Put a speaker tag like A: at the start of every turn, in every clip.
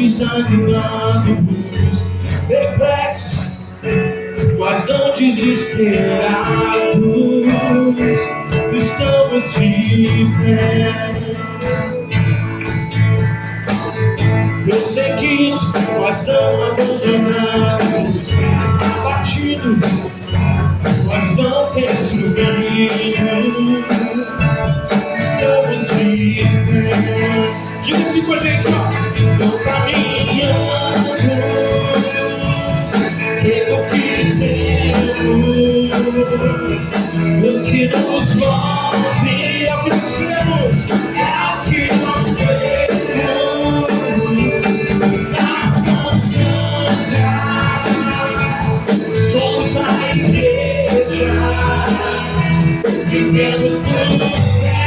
A: desanimados, perplexos, mas não desesperados, estamos de pé. Perseguidos, mas não abandonados, abatidos, mas não destruídos, estamos de pé. Diga assim com a gente, ó. Não caminhamos pelo que temos, o que nos move é o que nós temos, é o que nós temos. Nação Santa, somos a igreja, vivemos por fé,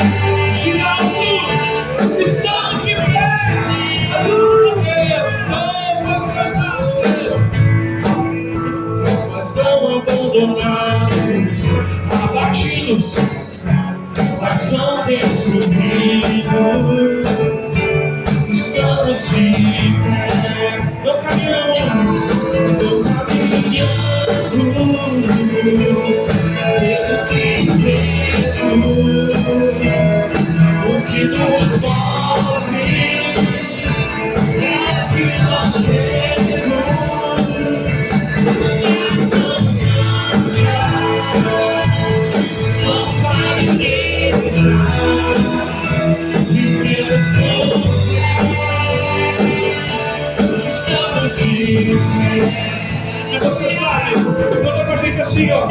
A: de algo, estamos de pé. Mas não abandonados, abatidos, mas não destruídos, estamos de pé. Não caminhamos pelo que temos, o que nos move é que nós temos. Somos a igreja, vivemos por fé, estamos de pé. Se você sabe, conta com a gente assim, ó.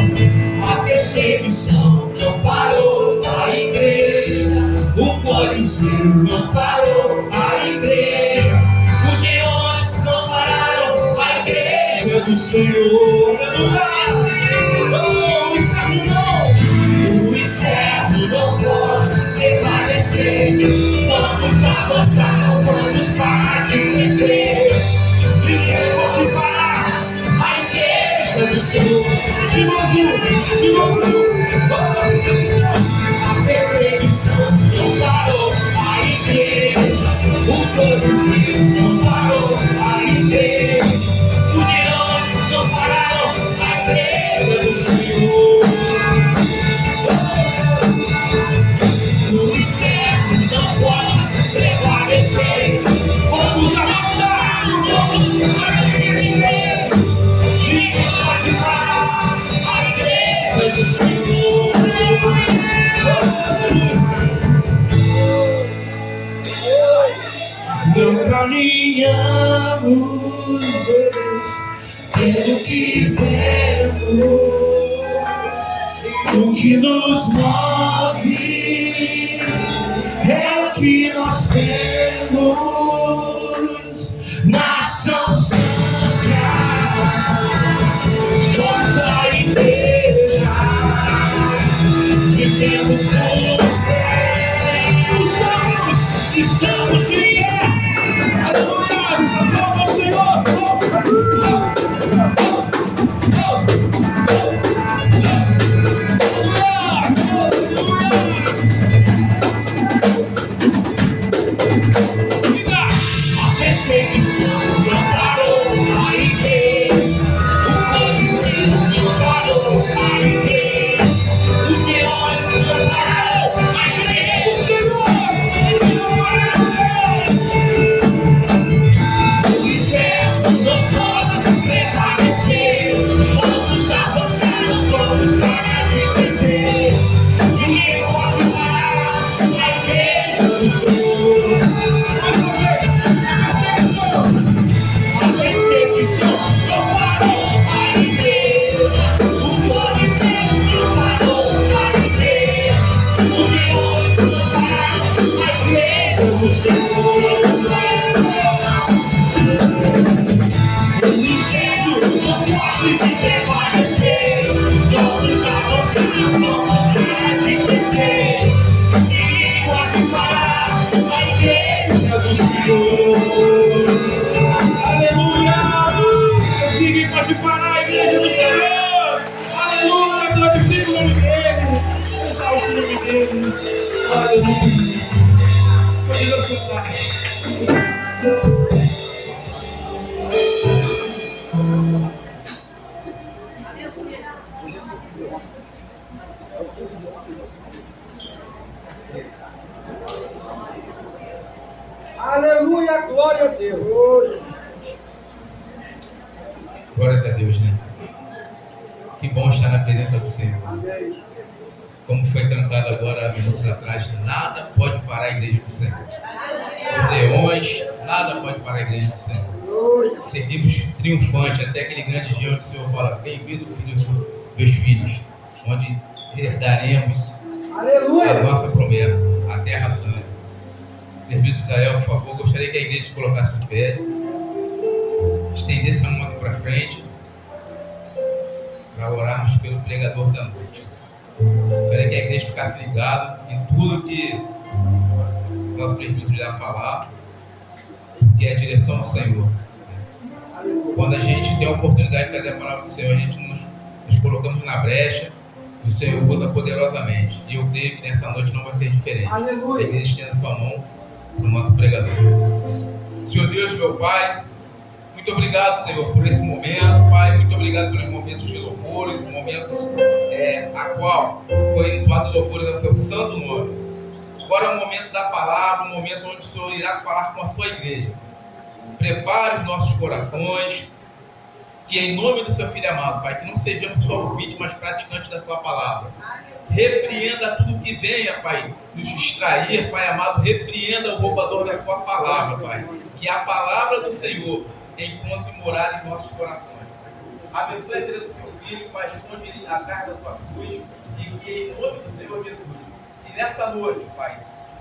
A: A perseguição não parou a igreja, o Coliseu não parou a igreja, os leões não pararam a igreja do Senhor. Oh, o inferno não pode prevalecer. Vamos avançar, vamos parar de crescer. Ninguém pode parar a igreja do Senhor. De novo, a perseguição não parou a igreja, o Coliseu não parou a igreja, os leões não pararam a igreja do Senhor. O inferno não pode prevalecer. Vamos avançar, vamos parar de crescer. Ninguém pode parar a igreja do Senhor. Não caminhamos pelo que vemos, o que nos move é o que nós temos. Nação Santa, somos a igreja, vivemos por fé, estamos de pé. Aleluia, aplauda ao Senhor. A perseguição não parou a igreja, o Coliseu não parou a igreja, os leões não pararam a igreja do Senhor. O inferno não pode prevalecer. Vamos avançar, vamos parar de crescer. Ninguém pode parar a igreja do Senhor. Mais uma vez, a perseguição não parou a igreja, o Coliseu não parou a igreja, os leões não pararam a igreja do Senhor. O inferno não pode prevalecer. Vamos avançar, vamos parar de crescer. Ninguém pode parar a igreja do Senhor. Aleluia! Ninguém pode parar a igreja do Senhor. Aleluia! Glorifica o nome dele. Exalte o nome dele. Aleluia! Pode assentar.
B: Aleluia, glória a Deus.
A: Glória a Deus, né? Que bom estar na presença do Senhor.
B: Amém.
A: Como foi cantado agora, minutos atrás, nada pode parar a igreja do Senhor. Os leões, nada pode parar a igreja do Senhor. Seguimos triunfantes até aquele grande dia onde o Senhor fala: bem-vindo, filhos, meus filhos, onde herdaremos a nossa promessa, a terra santa. Presbítero Israel, por favor, gostaria que a igreja se colocasse em pé, estendesse a mão aqui para frente, para orarmos pelo pregador da noite. Gostaria que a igreja ficasse ligada em tudo que o nosso presbítero irá falar, que é a direção do Senhor. Quando a gente tem a oportunidade de trazer a palavra do Senhor, a gente nos colocamos na brecha e o Senhor usa poderosamente. E eu creio que nessa noite não vai ser diferente.
B: Aleluia.
A: A igreja estenda sua mão para o nosso pregador. Senhor Deus, meu Pai, muito obrigado, Senhor, por esse momento, Pai. Muito obrigado pelos momentos de louvores, momentos a qual foi entoado louvores ao seu santo nome. Agora é o momento da palavra, o momento onde o Senhor irá falar com a sua igreja. Prepare os nossos corações, que em nome do seu Filho amado, Pai, que não sejamos só ouvintes, mas praticantes da sua palavra. Repreenda tudo que venha, Pai, nos distrair, Pai amado. Repreenda o roubador da sua palavra, Pai. Que a palavra do Senhor encontre morada em nossos corações. Abençoe a vida do seu filho, Pai, esconde ele atrás da sua cruz, e que em nome do Senhor Jesus, e nessa noite, Pai,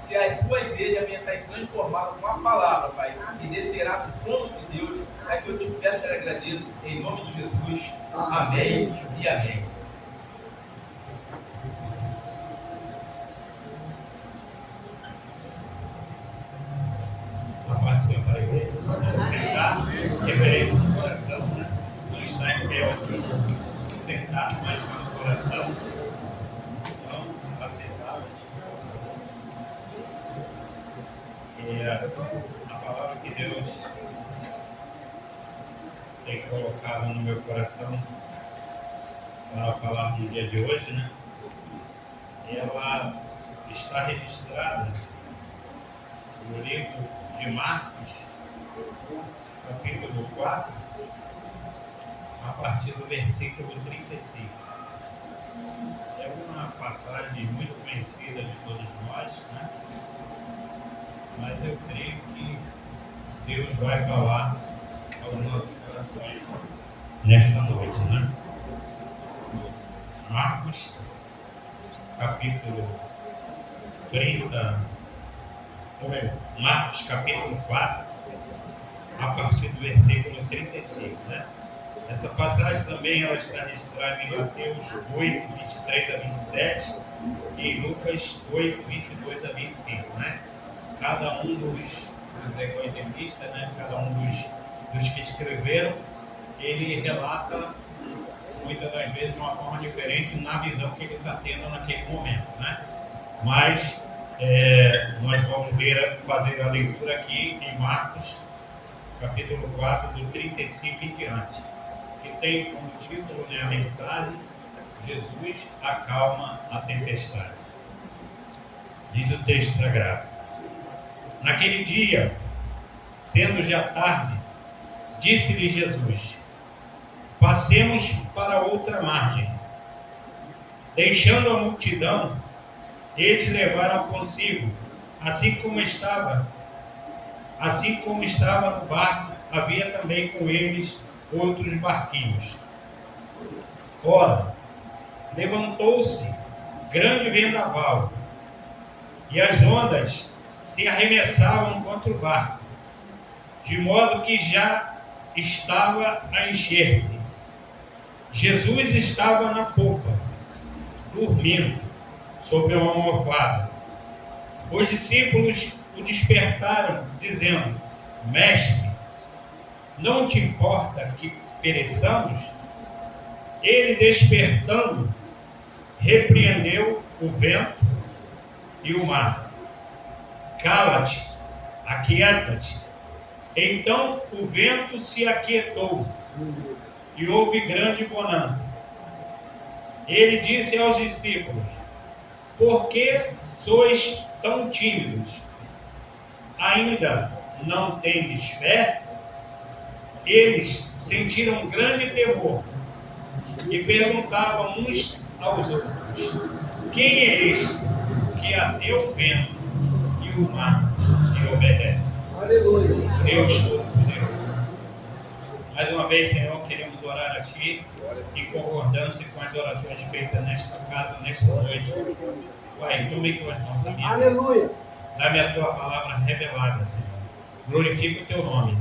A: que a tua igreja venha sair transformada com a palavra, Pai, e descerá do trono de Deus. É que eu te peço e agradeço, em nome de Jesus. Amém e amém. A paz do Senhor para a igreja. Vamos sentar, reverência no coração, né? Não está em pé aqui, sentado, mas está no coração. Então, está sentado. E a palavra que Deus tem colocado no meu coração para falar no dia de hoje, né? Ela está registrada no livro de Marcos, capítulo 4, a partir do versículo 35. É uma passagem muito conhecida de todos nós, né? Mas eu creio que Deus vai falar aos nossos corações nesta noite, né? Marcos, capítulo 30, Marcos, capítulo 4, a partir do versículo 35, né? Essa passagem também ela está registrada em Mateus 8, 23 a 27 e em Lucas 8, 22 a 25, né? Cada um dos evangelistas, né? Cada um dos que escreveram, ele relata muitas das vezes de uma forma diferente na visão que ele está tendo naquele momento, né? Mas nós vamos fazer a leitura aqui em Marcos, capítulo 4, do 35 em diante, que tem como título, né, a mensagem: Jesus acalma a tempestade. Diz o texto sagrado: naquele dia, sendo já tarde, disse-lhe Jesus: passemos para outra margem. Deixando a multidão, eles levaram consigo, assim como estava no barco, havia também com eles outros barquinhos. Ora, levantou-se grande vendaval, e as ondas se arremessavam contra o barco, de modo que já estava a encher-se. Jesus estava na popa, dormindo sobre uma almofada. Os discípulos o despertaram, dizendo: Mestre, não te importa que pereçamos? Ele, despertando, repreendeu o vento e o mar. Cala-te, aquieta-te. Então o vento se aquietou e houve grande bonança. Ele disse aos discípulos: por que sois tão tímidos? Ainda não tendes fé? Eles sentiram grande temor e perguntavam uns aos outros: quem é este que até o vento e o mar lhe obedecem?
B: Aleluia.
A: Deus Todo-Poderoso. Mais uma vez, Senhor, queremos orar a Ti em concordância com as orações feitas nesta casa, nesta noite. Pai, tome tuas mãos na minha vida.
B: Aleluia.
A: Dá-me a Tua palavra revelada, Senhor. Glorifica o Teu nome.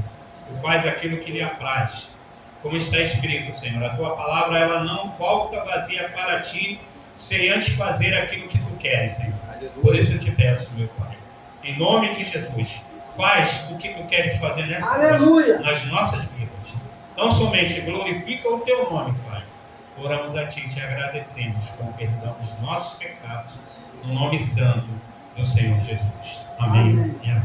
A: Tu faz aquilo que lhe apraz. Como está escrito, Senhor, a Tua palavra ela não volta vazia para Ti, sem antes fazer aquilo que Tu queres, Senhor. Por isso eu te peço, meu Pai, em nome de Jesus, faz o que Tu queres fazer nessa
B: Aleluia.
A: noite, nas nossas vidas. Não somente glorifica o Teu nome, Pai. Oramos a Ti e te agradecemos com o perdão dos nossos pecados, no nome santo do Senhor Jesus. Amém. Amém.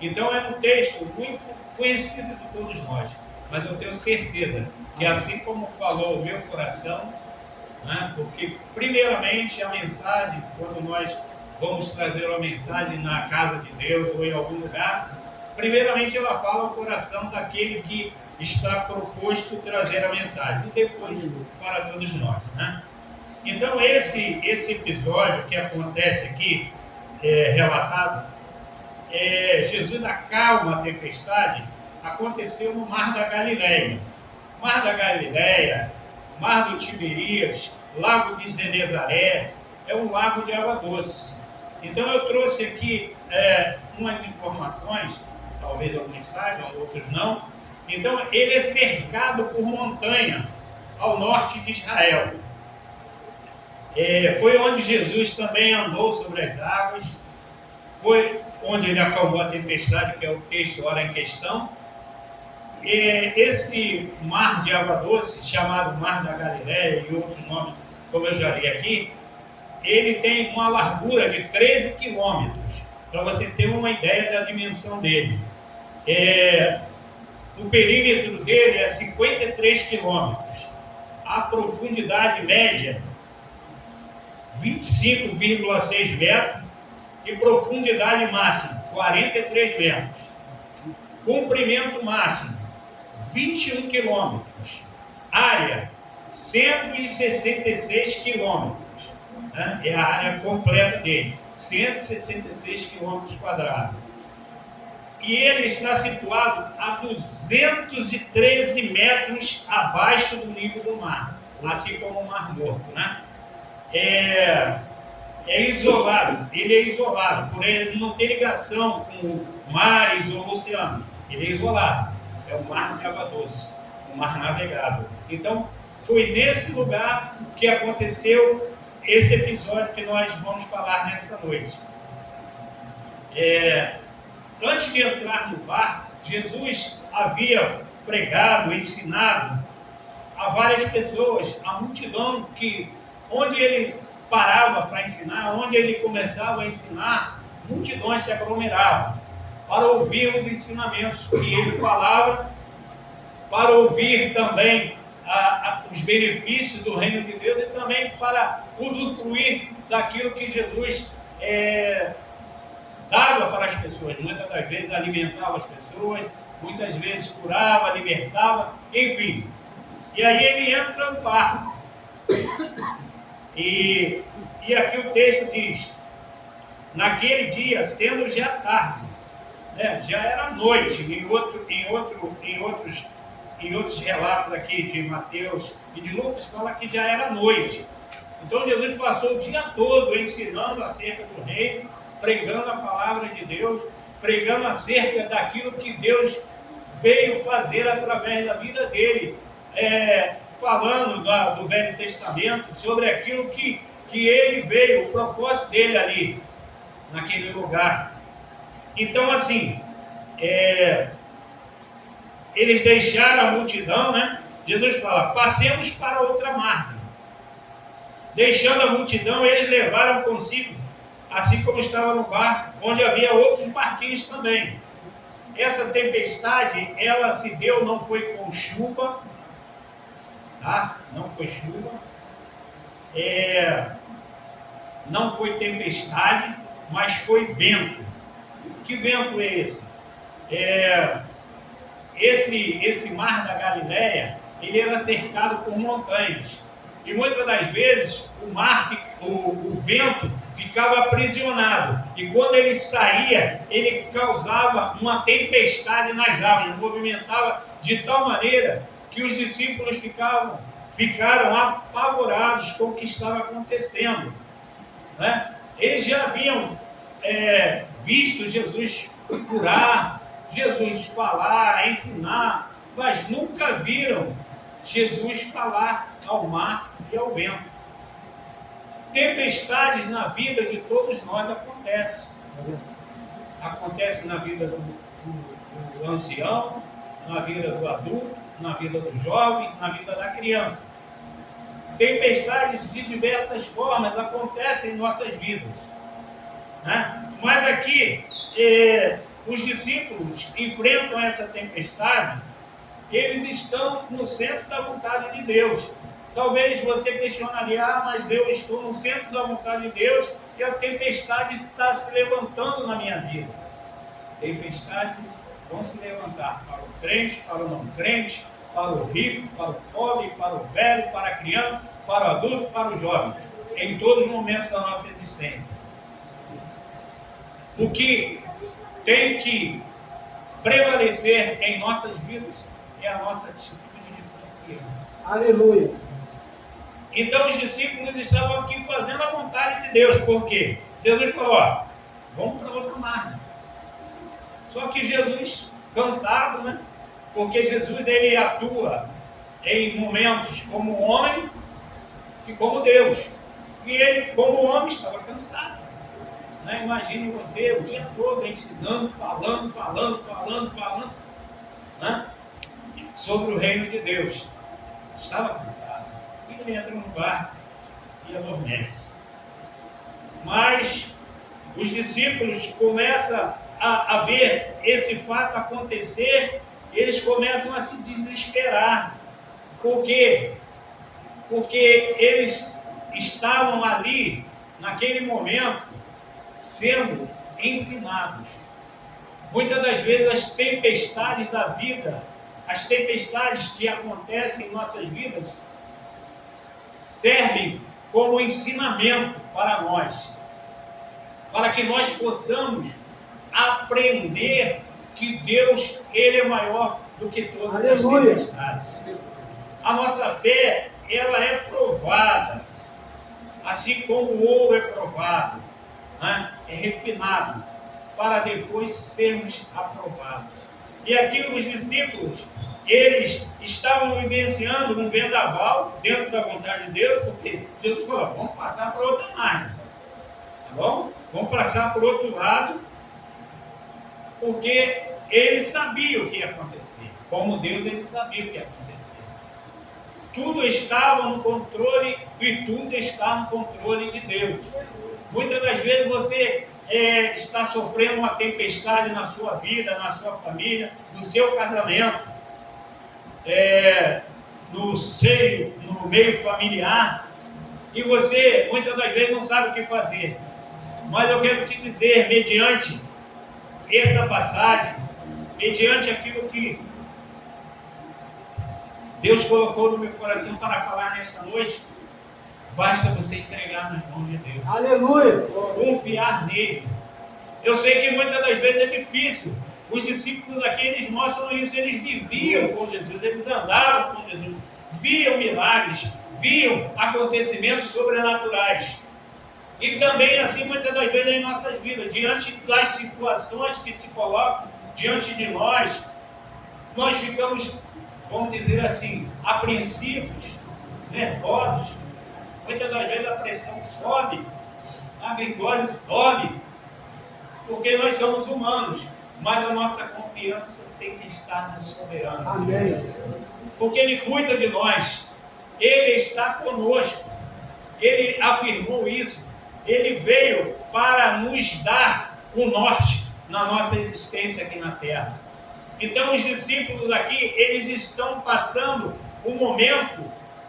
A: Então é um texto muito conhecido de todos nós, mas eu tenho certeza que assim como falou o meu coração, né, porque primeiramente a mensagem, quando nós vamos trazer uma mensagem na casa de Deus ou em algum lugar, primeiramente ela fala o coração daquele que está proposto trazer a mensagem, e depois para todos nós, né? Então esse episódio que acontece aqui, relatado, Jesus acalma a tempestade, aconteceu no Mar da Galileia. Mar da Galileia, Mar do Tiberíades, Lago de Genezaré, é um lago de água doce. Então eu trouxe aqui umas informações, talvez alguns saibam, outros não. Então ele é cercado por montanha ao norte de Israel. Foi onde Jesus também andou sobre as águas, foi onde ele acalmou a tempestade, que é o texto ora em questão. Esse mar de água doce, chamado Mar da Galileia e outros nomes, como eu já li aqui, ele tem uma largura de 13 quilômetros, para você ter uma ideia da dimensão dele. O perímetro dele é 53 quilômetros, a profundidade média 25,6 metros e profundidade máxima 43 metros. Comprimento máximo 21 quilômetros, área 166 quilômetros, né? É a área completa dele, 166 quilômetros quadrados. E ele está situado a 213 metros abaixo do nível do mar, assim como o Mar Morto, né? Isolado, ele é isolado, por ele não ter ligação com mares ou oceanos, ele é isolado, é um mar de água doce, um mar navegável. Então, foi nesse lugar que aconteceu esse episódio que nós vamos falar nessa noite. Antes de entrar no barco, Jesus havia pregado, ensinado a várias pessoas, a multidão onde ele parava para ensinar, onde ele começava a ensinar, multidões se aglomeravam para ouvir os ensinamentos que ele falava, para ouvir também os benefícios do reino de Deus e também para usufruir daquilo que Jesus dava para as pessoas. Muitas das vezes alimentava as pessoas, muitas vezes curava, libertava, enfim. E aí ele entra no barco. E aqui o texto diz: naquele dia, sendo já tarde, já era noite, em outros relatos aqui de Mateus e de Lucas, fala que já era noite. Então Jesus passou o dia todo ensinando acerca do reino, pregando a palavra de Deus, pregando acerca daquilo que Deus veio fazer através da vida dele, falando do Velho Testamento, sobre aquilo que ele veio, o propósito dele ali, naquele lugar. Então, assim, eles deixaram a multidão, né? Jesus fala: passemos para outra margem. Deixando a multidão, eles levaram consigo, assim como estava no barco, onde havia outros barquinhos também. Essa tempestade, ela se deu, não foi com chuva, tá? Não foi chuva. não foi tempestade, mas foi vento. Que vento é esse? Esse mar da Galileia, ele era cercado por montanhas. E muitas das vezes o vento ficava aprisionado. E quando ele saía, ele causava uma tempestade nas águas, movimentava de tal maneira que os discípulos ficaram apavorados com o que estava acontecendo, né? Eles já haviam visto Jesus curar, Jesus falar, ensinar, mas nunca viram Jesus falar ao mar e ao vento. Tempestades na vida de todos nós acontecem. Acontece na vida do ancião, na vida do adulto, na vida do jovem, na vida da criança. Tempestades de diversas formas acontecem em nossas vidas, né? Mas aqui, os discípulos enfrentam essa tempestade, eles estão no centro da vontade de Deus. Talvez você questionaria, mas eu estou no centro da vontade de Deus e a tempestade está se levantando na minha vida. Tempestades vão se levantar para o crente, para o não crente, para o rico, para o pobre, para o velho, para a criança, para o adulto, para o jovem, em todos os momentos da nossa existência. O que tem que prevalecer em nossas vidas é a nossa atitude de confiança.
B: Aleluia.
A: Então os discípulos estavam aqui fazendo a vontade de Deus, porque Jesus falou, vamos para outro mar. Só que Jesus, cansado, né? Porque Jesus, ele atua em momentos como homem e como Deus. E ele, como homem, estava cansado, né? Imagine você o dia todo ensinando, falando, né? Sobre o reino de Deus. Estava cansado. E ele entra no barco e adormece. Mas os discípulos começam a ver esse fato acontecer, eles começam a se desesperar. Por quê? Porque eles estavam ali, naquele momento, sendo ensinados. Muitas das vezes as tempestades da vida, as tempestades que acontecem em nossas vidas, servem como ensinamento para nós, para que nós possamos aprender que Deus, ele é maior do que todas as tempestades. A nossa fé, ela é provada, assim como o ouro é provado, né? É refinado, para depois sermos aprovados. E aqui os discípulos, eles estavam vivenciando um vendaval dentro da vontade de Deus, porque Deus falou, vamos passar para outra margem, tá bom? Vamos passar para o outro lado, porque ele sabia o que ia acontecer. Como Deus, ele sabia o que ia acontecer. Tudo estava no controle e tudo está no controle de Deus. Muitas das vezes você está sofrendo uma tempestade na sua vida, na sua família, no seu casamento, no seio, no meio familiar, e você muitas das vezes não sabe o que fazer. Mas eu quero te dizer, mediante essa passagem, mediante aquilo que Deus colocou no meu coração para falar nesta noite, basta você entregar nas mãos de Deus.
B: Aleluia.
A: Confiar nele. Eu sei que muitas das vezes é difícil. Os discípulos aqui, eles mostram isso, eles viviam com Jesus, eles andavam com Jesus, viam milagres, viam acontecimentos sobrenaturais. E também assim, muitas das vezes em nossas vidas, diante das situações que se colocam diante de nós ficamos, vamos dizer assim, apreensivos, nervosos. Muitas das vezes a pressão sobe, a glicose sobe, porque nós somos humanos, mas a nossa confiança tem que estar no soberano.
B: Amém.
A: Porque Ele cuida de nós, Ele está conosco, Ele afirmou isso, Ele veio para nos dar o norte na nossa existência aqui na terra. Então os discípulos aqui, eles estão passando um momento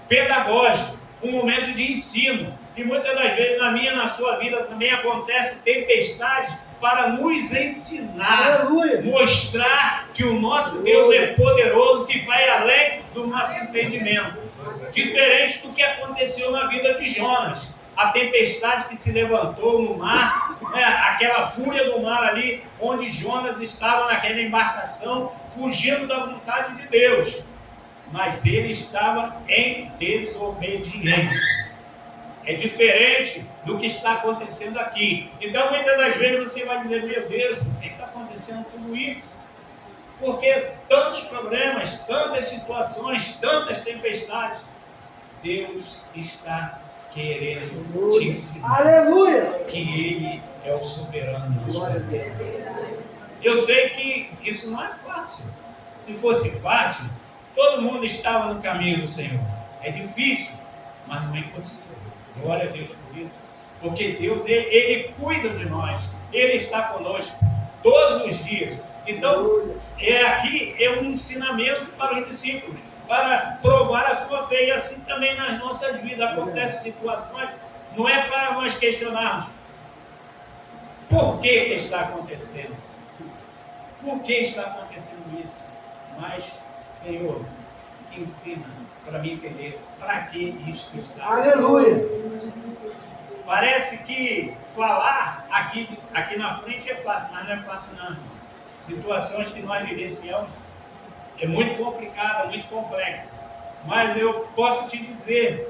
A: pedagógico, um momento de ensino, E muitas das vezes na minha e na sua vida também acontece tempestades para nos ensinar,
B: Aleluia.
A: mostrar que o nosso Deus é poderoso, que vai além do nosso entendimento. Diferente do que aconteceu na vida de Jonas. A tempestade que se levantou no mar, né, aquela fúria do mar ali, onde Jonas estava naquela embarcação, fugindo da vontade de Deus. Mas ele estava em desobediência. É diferente do que está acontecendo aqui. Então, muitas das vezes você vai dizer, meu Deus, por que está acontecendo tudo isso? Porque tantos problemas, tantas situações, tantas tempestades, Deus está querendo te ensinar.
B: Aleluia.
A: Que Ele é o soberano da sua vida. Eu sei que isso não é fácil. Se fosse fácil, todo mundo estava no caminho do Senhor. É difícil, mas não é impossível. Glória a Deus por isso. Porque Deus, Ele cuida de nós. Ele está conosco todos os dias. Então, aqui é um ensinamento para os discípulos, para provar a sua fé. E assim também nas nossas vidas acontecem situações, não é para nós questionarmos por que está acontecendo. Por que está acontecendo isso? Mas, Senhor, ensina para mim entender para que isso está.
B: Aleluia.
A: Parece que falar aqui na frente é fácil, mas não é fácil não. Situações que nós vivenciamos é muito complicada, muito complexa. Mas eu posso te dizer,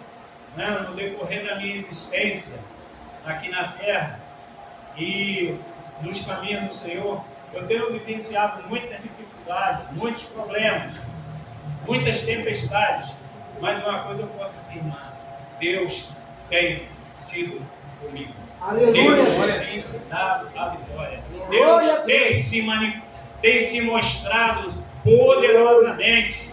A: né, no decorrer da minha existência aqui na terra e nos caminhos do Senhor, eu tenho vivenciado muitas dificuldades, muitos problemas, muitas tempestades. Mas uma coisa eu posso afirmar: Deus tem sido comigo.
B: Aleluia.
A: Deus tem dado a vitória. Deus tem se mostrado poderosamente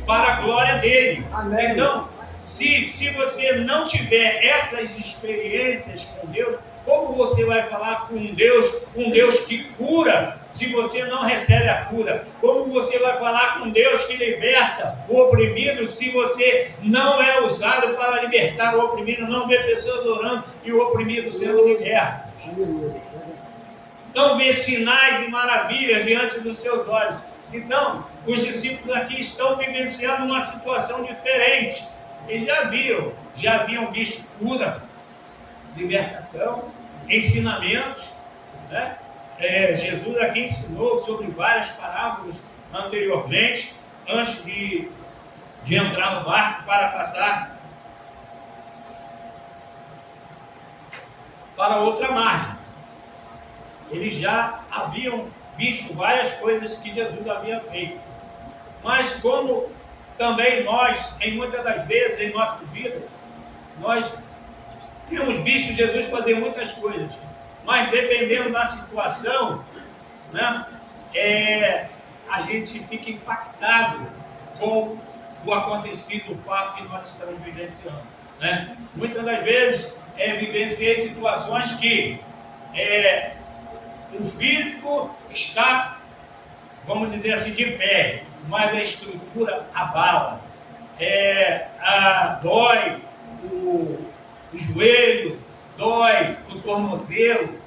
A: para a glória dele.
B: Amém.
A: Então, se você não tiver essas experiências com Deus, como você vai falar com um Deus que cura, se você não recebe a cura? Como você vai falar com Deus que liberta o oprimido, se você não é usado para libertar o oprimido, não vê pessoas orando e o oprimido sendo liberto? Não vê sinais e maravilhas diante dos seus olhos. Então, os discípulos aqui estão vivenciando uma situação diferente. Eles já haviam visto cura, libertação, ensinamentos, né? Jesus aqui ensinou sobre várias parábolas anteriormente, antes de entrar no barco para passar para outra margem. Eles já haviam visto várias coisas que Jesus havia feito. Mas como também nós, em muitas das vezes em nossas vidas, nós temos visto Jesus fazer muitas coisas, mas dependendo da situação, né, a gente fica impactado com o acontecido, o fato que nós estamos vivenciando, né? Muitas das vezes vivenciei situações que o físico está, vamos dizer assim, de pé, mas a estrutura abala, dói o joelho, dói o tornozelo,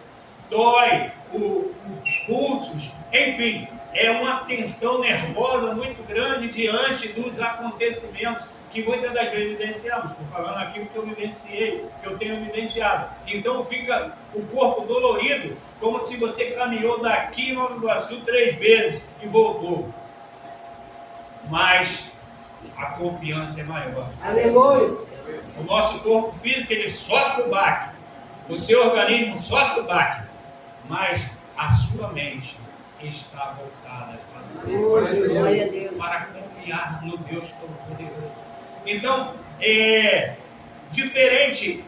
A: dói os pulsos, enfim, é uma tensão nervosa muito grande diante dos acontecimentos que muitas das vezes vivenciamos. Estou falando aqui o que eu vivenciei, que eu tenho vivenciado. Então fica o corpo dolorido, como se você caminhou daqui em Nova Iguaçu 3 vezes e voltou. Mas a confiança é maior.
B: Aleluia.
A: O nosso corpo físico, ele sofre o baque. O seu organismo sofre o baque. Mas a sua mente está voltada para o Senhor.
B: Glória a Deus.
A: Para confiar no Deus Todo-Poderoso. Então, diferente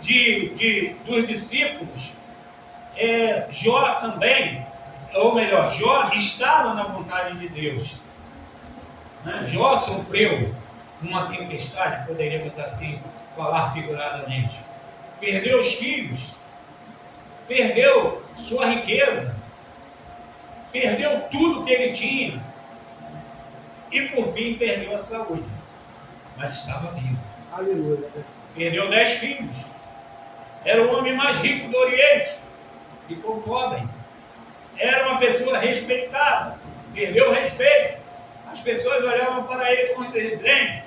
A: dos discípulos, Jó também, ou melhor, Jó estava na vontade de Deus. Né? Jó sofreu uma tempestade, poderíamos assim falar figuradamente. Perdeu os filhos, perdeu sua riqueza, perdeu tudo que ele tinha e por fim perdeu a saúde, mas estava vivo.
B: Aleluia.
A: Perdeu 10 filhos, Era o homem mais rico do Oriente. Ficou pobre. Era uma pessoa respeitada. Perdeu o respeito. As pessoas olhavam para ele com desdém.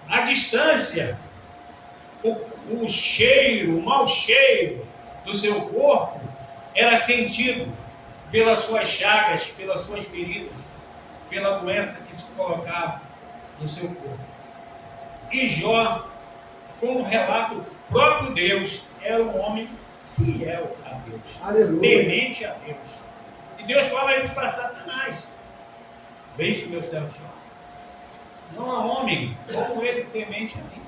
A: A distância, o cheiro, o mau cheiro do seu corpo era sentido pelas suas chagas, pelas suas feridas, pela doença que se colocava no seu corpo. E Jó, como relato próprio Deus, era um homem fiel a Deus,
B: Aleluia.
A: temente a Deus. E Deus fala isso para Satanás. Veja, meus Deus, não há homem como ele temente a mim.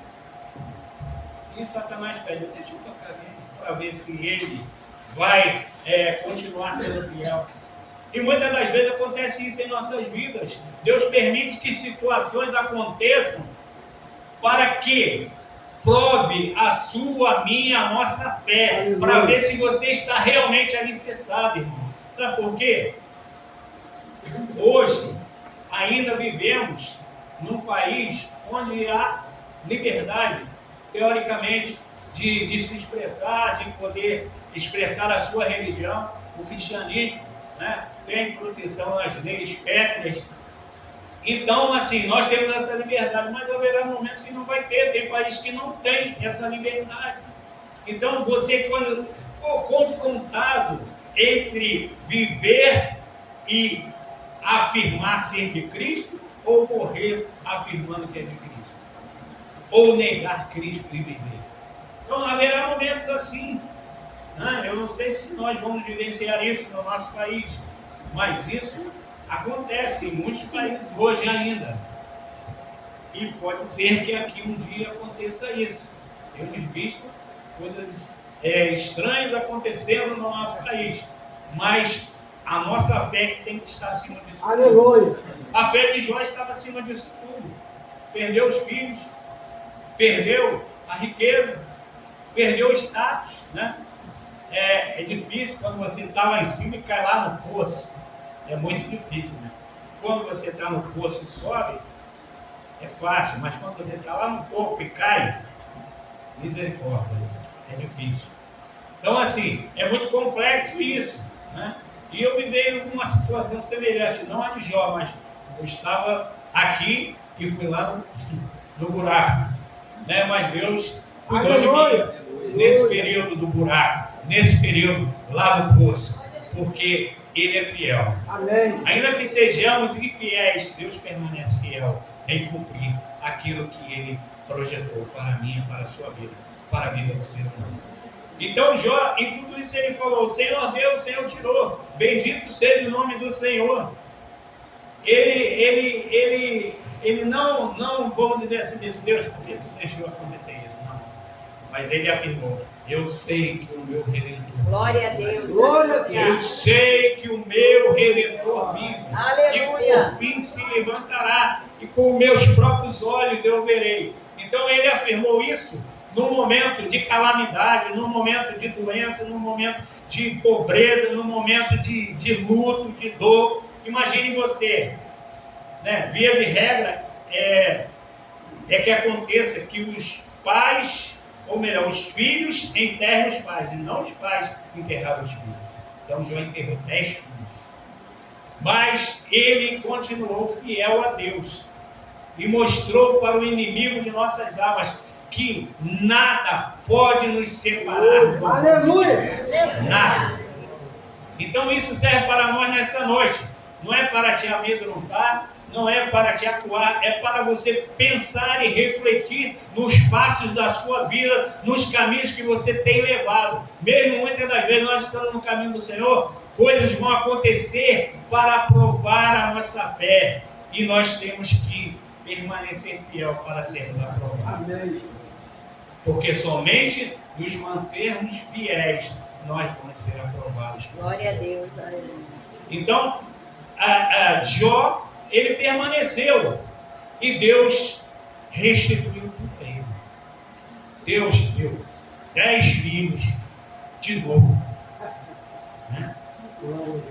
A: E Satanás pede, deixa eu tocar nele, para ver se ele vai continuar sendo fiel. E muitas das vezes acontece isso em nossas vidas. Deus permite que situações aconteçam para que prove a sua, a minha, a nossa fé, para ver se você está realmente alicerçado, irmão. Sabe por quê? Hoje ainda vivemos num país onde há liberdade, teoricamente, de se expressar, de poder expressar a sua religião. O cristianismo, né, tem proteção nas leis pétreas. Então, assim, nós temos essa liberdade, mas haverá momentos que não vai ter. Tem países que não tem essa liberdade. Então, você, quando for confrontado entre viver e afirmar ser de Cristo, ou morrer afirmando que é de Cristo, ou negar Cristo e viver. Então, haverá momentos assim. Eu não sei se nós vamos vivenciar isso no nosso país, mas isso acontece em muitos países hoje ainda. E pode ser que aqui um dia aconteça isso. Temos visto coisas estranhas acontecendo no nosso país, mas a nossa fé tem que estar acima disso.
B: Aleluia.
A: A fé de Jó estava acima disso tudo. Perdeu os filhos, perdeu a riqueza, perdeu o status, né? É difícil quando você está lá em cima e cai lá no poço. É muito difícil, né? Quando você está no poço e sobe, é fácil, mas quando você está lá no topo e cai, misericórdia, é difícil. Então, assim, é muito complexo isso, né? E eu vivei uma situação semelhante, não a de Jó, mas eu estava aqui e fui lá no buraco, né? Mas Deus cuidou de mim nesse período do buraco, nesse período lá no poço, porque Ele é fiel.
B: Amém.
A: Ainda que sejamos infiéis, Deus permanece fiel em cumprir aquilo que Ele projetou para mim e para a sua vida, para a vida do ser humano. Então Jó, em tudo isso ele falou: o Senhor deu, o Senhor tirou, bendito seja o nome do Senhor. Ele não, vamos dizer assim, Deus, por que tu deixou acontecer isso? Não. Mas ele afirmou: eu sei que o meu Redentor,
C: glória a Deus,
B: glória a Deus.
A: eu sei que o meu Redentor vive,
C: aleluia,
A: e por fim se levantará, e com meus próprios olhos eu verei. Então ele afirmou isso num momento de calamidade, num momento de doença, num momento de pobreza, num momento de luto, de dor. Imagine você, né? Via de regra é que aconteça que os pais, ou melhor, os filhos enterram os pais, e não os pais enterraram os filhos. Então Jó enterrou 10 filhos. Mas ele continuou fiel a Deus e mostrou para o inimigo de nossas almas que nada pode nos separar do
B: Aleluia.
A: nada. Então isso serve para nós nessa noite. Não é para te amedrontar, não é para te acuar, é para você pensar e refletir nos passos da sua vida, nos caminhos que você tem levado. Mesmo muitas das vezes nós estamos no caminho do Senhor, coisas vão acontecer para provar a nossa fé, e nós temos que permanecer fiel para sermos aprovados.
B: Amém.
A: Porque somente nos mantermos fiéis nós vamos ser aprovados.
C: glória a Deus, aleluia.
A: Então, Jó, ele permaneceu e Deus restituiu tudo a ele. Deus deu 10 filhos de novo, né?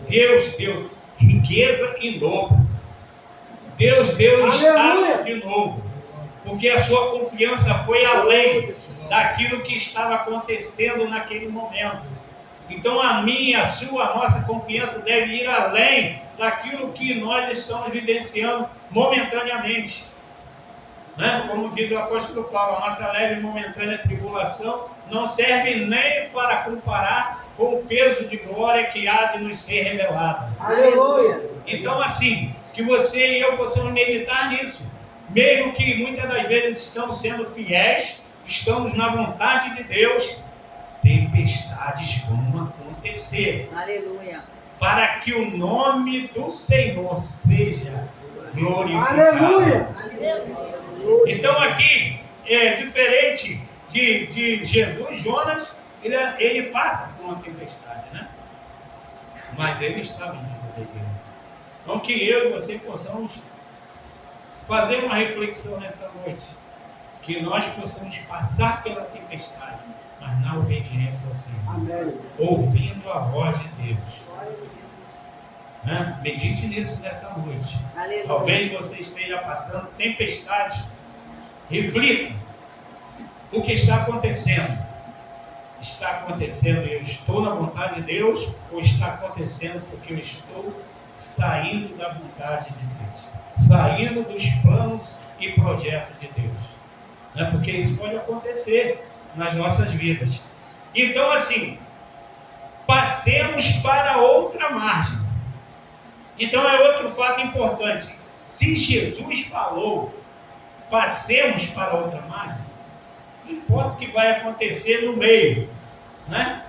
A: Deus deu riqueza em dobro. Deus deu status de novo, porque a sua confiança foi além daquilo que estava acontecendo naquele momento. Então a minha, a sua, a nossa confiança deve ir além daquilo que nós estamos vivenciando momentaneamente. Né? Como diz o apóstolo Paulo, a nossa leve e momentânea tribulação não serve nem para comparar com o peso de glória que há de nos ser revelado.
B: Aleluia.
A: Então, assim, que você e eu possamos meditar nisso, mesmo que muitas das vezes estamos sendo fiéis, estamos na vontade de Deus, tempestades vão acontecer.
C: Aleluia.
A: Para que o nome do Senhor seja glorificado.
B: Aleluia.
A: Então aqui, diferente de Jesus, Jonas, ele passa por uma tempestade, né? Mas ele estava em desobediência. Então que eu e você possamos fazer uma reflexão nessa noite. Que nós possamos passar pela tempestade, mas na obediência ao Senhor.
B: Amém.
A: Ouvindo a voz de Deus. Né? Medite nisso nessa noite.
C: Aleluia.
A: Talvez você esteja passando tempestades. Reflita o que está acontecendo. Está acontecendo e eu estou na vontade de Deus, ou está acontecendo porque eu estou saindo da vontade de Deus, saindo dos planos e projetos de Deus? Né? Porque isso pode acontecer nas nossas vidas. Então, assim, passemos para outra margem. Então é outro fato importante. Se Jesus falou, passemos para outra margem, não importa o que vai acontecer no meio, né?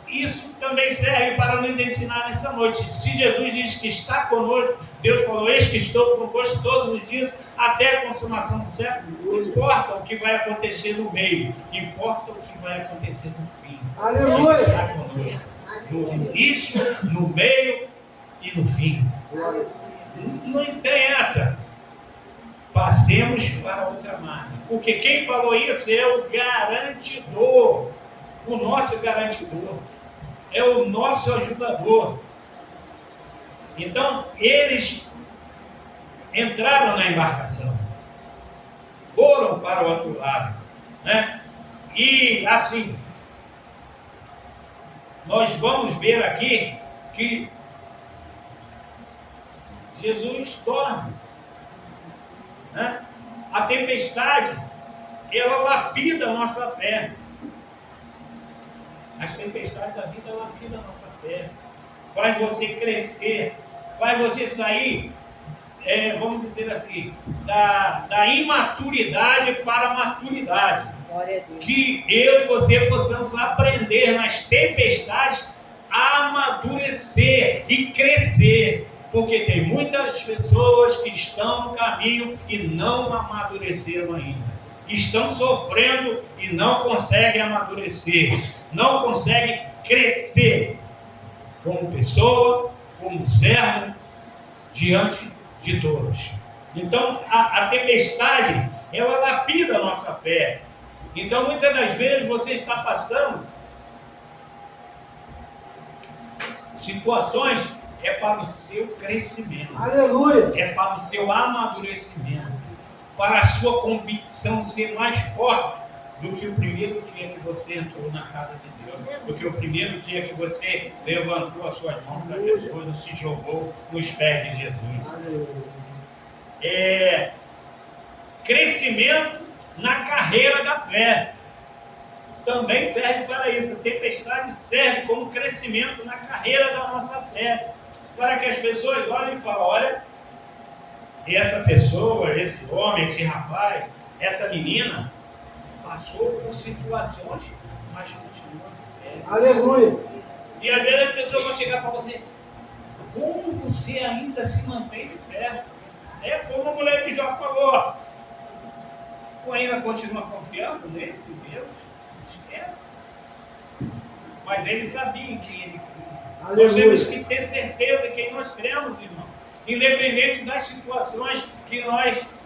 A: Isso também serve para nos ensinar nessa noite. Se Jesus diz que está conosco, Deus falou, eis que estou convosco todos os dias, até a consumação do século. Não importa o que vai acontecer no meio, importa o que vai acontecer no fim.
B: Aleluia.
A: Ele está conosco no início, no meio e no fim. Não tem essa. Passemos para outra margem. Porque quem falou isso é o garantidor. O nosso garantidor. É o nosso ajudador. Então, eles entraram na embarcação. Foram para o outro lado. Né? E assim, nós vamos ver aqui que Jesus dorme. Né? A tempestade, ela lapida a nossa fé. As tempestades da vida lapidam a nossa fé. Faz você crescer, faz você sair, vamos dizer assim, da imaturidade para a maturidade.
C: Glória a Deus.
A: Que eu e você possamos aprender nas tempestades a amadurecer e crescer. Porque tem muitas pessoas que estão no caminho e não amadureceram ainda. Estão sofrendo e não conseguem amadurecer. Não conseguem crescer como pessoa, como servo, diante de todos. Então, a tempestade, ela lapida a nossa fé. Então, muitas das vezes, você está passando situações, é para o seu crescimento.
B: Aleluia.
A: É para o seu amadurecimento. Para a sua convicção ser mais forte do que o primeiro dia que você entrou na casa de Deus. Do que o primeiro dia que você levantou as suas mãos para Jesus e se jogou nos pés de Jesus.
B: Aleluia.
A: Crescimento na carreira da fé. Também serve para isso. A tempestade serve como crescimento na carreira da nossa fé. Para que as pessoas olhem e falem, olha, essa pessoa, esse homem, esse rapaz, essa menina, passou por situações, mas continua de pé.
B: Aleluia.
A: E às vezes as pessoas vão chegar para você, como você ainda se mantém de pé? É como a mulher de Jó falou, tu ainda continua confiando nesse Deus? Esquece. Mas ele sabia em quem ele cria.
B: Aleluia.
A: Nós temos que ter certeza em quem nós cremos, irmão. Independente das situações que nós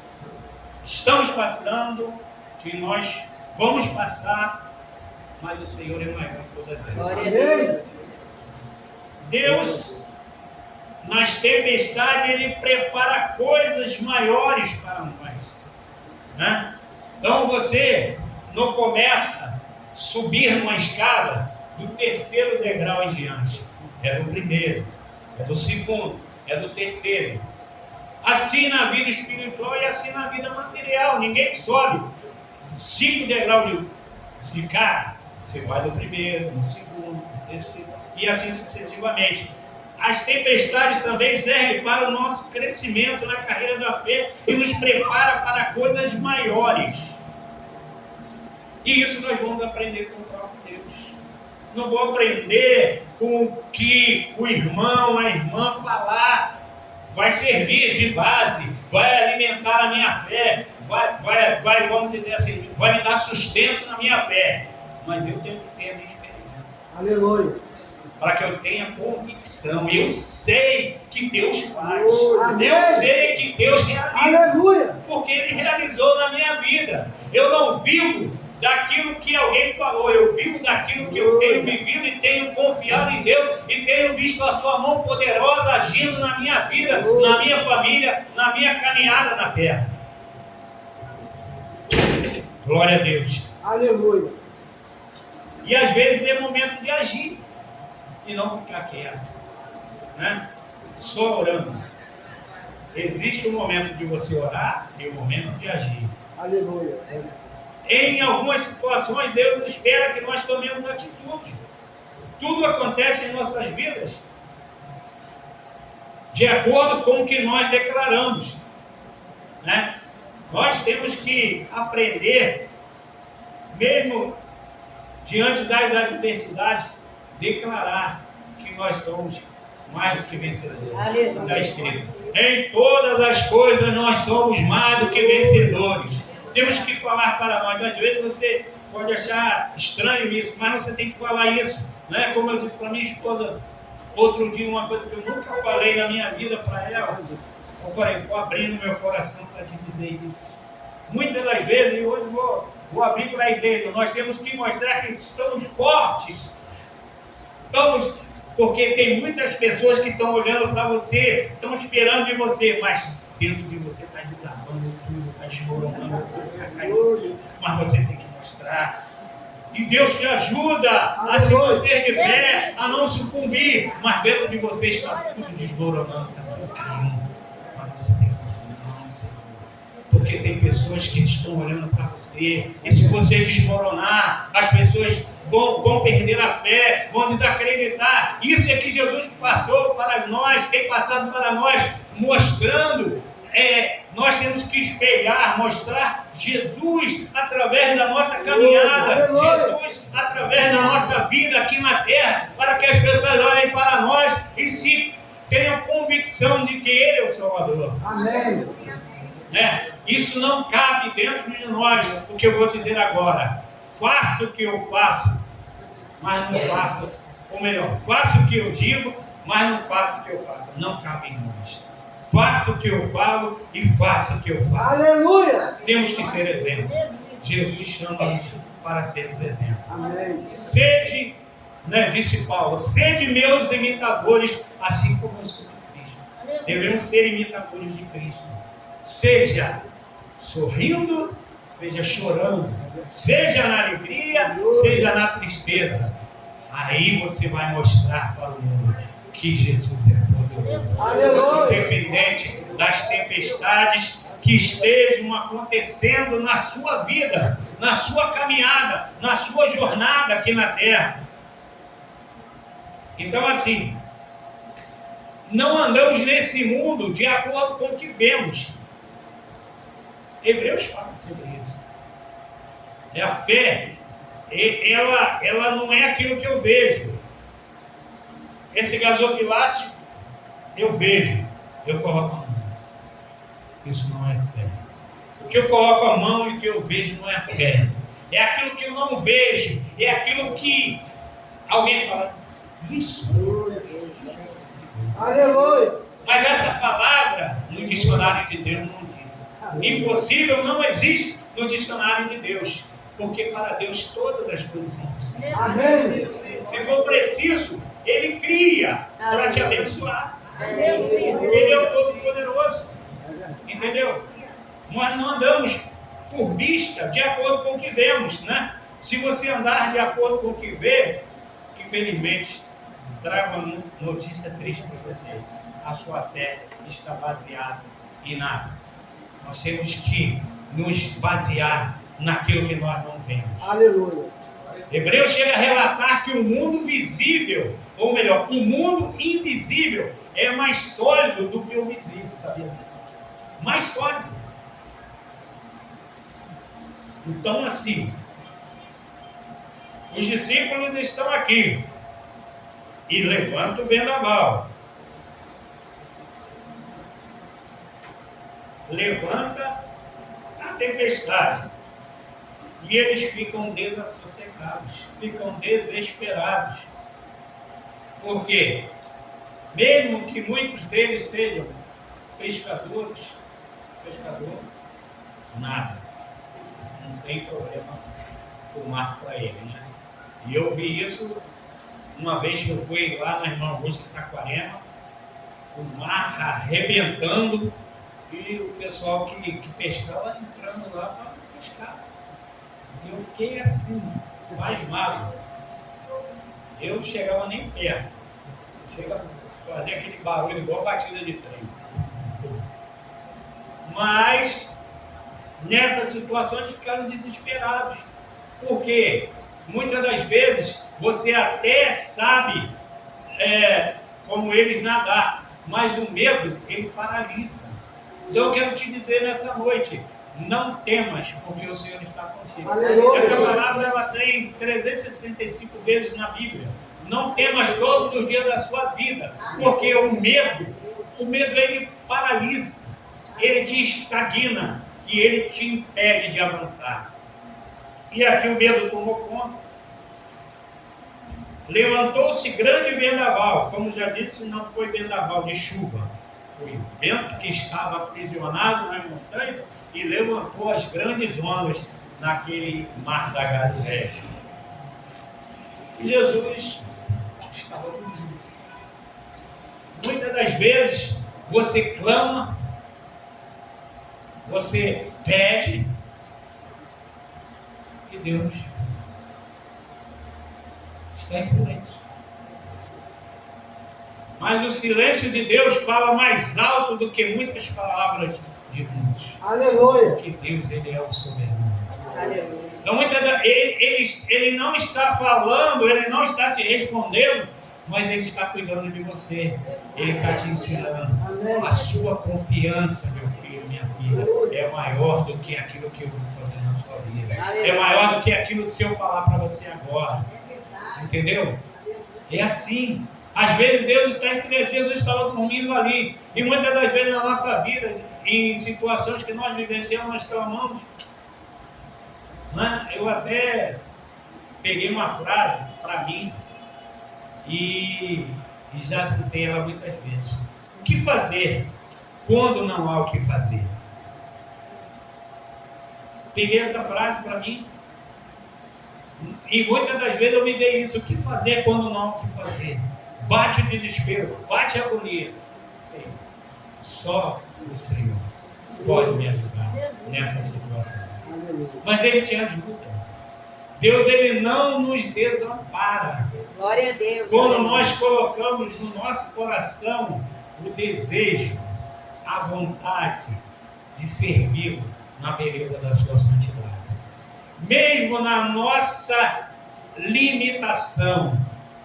A: estamos passando, que nós vamos passar, mas o Senhor é maior que todas elas.
C: Glória a Deus.
A: Deus, nas tempestades, Ele prepara coisas maiores para nós. Né? Então você não começa a subir numa escada do terceiro degrau em diante. É do primeiro, é do segundo, é do terceiro. Assim na vida espiritual e assim na vida material. Ninguém sobe 5 degraus de cara. Você vai do primeiro, no segundo, no terceiro, e assim sucessivamente. As tempestades também servem para o nosso crescimento na carreira da fé e nos prepara para coisas maiores. E isso nós vamos aprender com o próprio Deus. Não vou aprender com o que o irmão, a irmã falar. Vai servir de base, vai alimentar a minha fé, vai, vamos dizer assim, vai me dar sustento na minha fé. Mas eu tenho que ter a minha experiência.
B: Aleluia.
A: Para que eu tenha convicção. Eu sei que Deus faz.
B: Amém.
A: Eu sei que Deus realiza.
B: Aleluia.
A: Porque Ele realizou na minha vida. Eu não vivo daquilo que alguém falou. Eu vivo daquilo que eu tenho vivido e tenho confiado em Deus. E tenho visto a sua mão poderosa agindo na minha vida, na minha família, na minha caminhada na terra. Glória a Deus.
B: Aleluia.
A: E às vezes é momento de agir. E não ficar quieto, né? Só orando. Existe um momento de você orar e um momento de agir.
B: Aleluia.
A: Em algumas situações, Deus espera que nós tomemos atitude. Tudo acontece em nossas vidas de acordo com o que nós declaramos, né? Nós temos que aprender, mesmo diante das adversidades, declarar que nós somos mais do que vencedores.
C: Aleluia.
A: Está escrito: em todas as coisas nós somos mais do que vencedores. Temos que falar para nós. Às vezes você pode achar estranho isso, mas você tem que falar isso, né? Como eu disse para minha esposa outro dia, uma coisa que eu nunca falei na minha vida para ela. Eu falei, estou abrindo meu coração para te dizer isso. Muitas das vezes, e hoje vou abrir para a igreja, nós temos que mostrar que estamos fortes. Porque tem muitas pessoas que estão olhando para você, estão esperando de você, mas dentro de você está desabando tudo, está desmoronando tudo, está caindo. Mas você tem que mostrar. E Deus te ajuda a se manter de pé, a não sucumbir, mas dentro de você está tudo desmoronando, está tudo caindo. Mas você tem que continuar, Senhor. Porque tem pessoas que estão olhando para você, e se você desmoronar, as pessoas vão perder a fé, vão desacreditar. Isso é que Jesus passou para nós, tem passado para nós, mostrando. Nós temos que espelhar, mostrar Jesus através da nossa caminhada, Jesus através da nossa vida aqui na terra, para que as pessoas olhem para nós e se tenham convicção de que Ele é o Salvador.
B: Amém.
A: Isso não cabe dentro de nós, o que eu vou dizer agora. Faça o que eu faço, mas não faça, ou melhor, faça o que eu digo, mas não faça o que eu faço. Não cabe em nós. Faça o que eu falo e faça o que eu falo.
B: Aleluia.
A: Temos que ser exemplo. Jesus chama-nos para sermos exemplo.
B: Amém.
A: Sede, disse Paulo, sede meus imitadores, assim como eu sou de Cristo. Devemos ser imitadores de Cristo. Seja sorrindo, seja chorando, seja na alegria, seja na tristeza. Aí você vai mostrar para o mundo que Jesus é poderoso.
B: Aleluia.
A: Independente das tempestades que estejam acontecendo na sua vida, na sua caminhada, na sua jornada aqui na terra. Então, assim, não andamos nesse mundo de acordo com o que vemos. Hebreus fala sobre isso. A fé, ela não é aquilo que eu vejo. Esse gasofilácio, eu vejo, eu coloco a mão. Isso não é fé. O que eu coloco a mão e o que eu vejo não é fé. É aquilo que eu não vejo. É aquilo que alguém fala, isso.
B: Aleluia.
A: Mas essa palavra no dicionário de Deus não diz. Impossível não existe no dicionário de Deus. Porque para Deus todas as coisas são possíveis.
B: Amém.
A: Se for preciso, Ele cria para te abençoar. Ele é o Todo-Poderoso. Entendeu? Nós não andamos por vista, de acordo com o que vemos, né? Se você andar de acordo com o que vê, infelizmente, trago uma notícia triste para você. A sua fé está baseada em nada. Nós temos que nos basear naquilo que nós não vemos.
B: Aleluia.
A: Hebreus chega a relatar que o mundo visível, ou melhor, o mundo invisível é mais sólido do que o visível, sabia? Mais sólido. Então, assim, os discípulos estão aqui e levanta o vendaval. Levanta a tempestade. E eles ficam desassossegados, ficam desesperados. Por quê? Mesmo que muitos deles sejam pescador, nada. Não tem problema o mar para ele, né? E eu vi isso uma vez que eu fui lá na Irmã Augusta, Saquarema, o mar arrebentando e o pessoal que pescava entrando lá para pescar. E eu fiquei assim, pasmado. Eu não chegava nem perto. Chega a fazer aquele barulho igual batida de trem. Mas, nessas situações, ficaram desesperados. Porque, muitas das vezes, você até sabe como eles nadar, mas o medo, ele paralisa. Então, eu quero te dizer nessa noite, não temas, porque o Senhor está contigo.
B: Aleluia.
A: Essa palavra ela tem 365 vezes na Bíblia. Não temas todos os dias da sua vida, porque o medo ele paralisa, ele te estagna e ele te impede de avançar. E aqui o medo tomou conta. Levantou-se grande vendaval, como já disse, não foi vendaval de chuva, foi o vento que estava aprisionado na montanha e levantou as grandes ondas naquele mar da Galileia. E Jesus estava dormindo. Muitas das vezes você clama, você pede, e Deus está em silêncio. Mas o silêncio de Deus fala mais alto do que muitas palavras de muitos.
B: Aleluia.
A: Porque Deus, ele é o soberano.
C: Aleluia.
A: Então, ele não está falando, ele não está te respondendo, mas ele está cuidando de você. Ele está te ensinando.
B: Amém.
A: A sua confiança, meu filho, minha filha, é maior do que aquilo que eu vou fazer na sua vida. É maior do que aquilo que eu falar para você agora. Entendeu? É assim. Às vezes Deus está em silêncio, Jesus estava dormindo ali. E muitas das vezes na nossa vida, em situações que nós vivenciamos, nós clamamos. Né? Eu até peguei uma frase para mim e já citei ela muitas vezes. O que fazer quando não há o que fazer? Peguei essa frase para mim e muitas das vezes eu me dei isso. O que fazer quando não há o que fazer? Bate o desespero, bate a agonia. Só o Senhor pode me ajudar nessa situação. Mas Ele te ajuda. Deus, Ele não nos desampara.
C: Glória a Deus.
A: Quando
C: aleluia.
A: nós colocamos no nosso coração o desejo, a vontade de servi-lo na beleza da sua santidade. Mesmo na nossa limitação,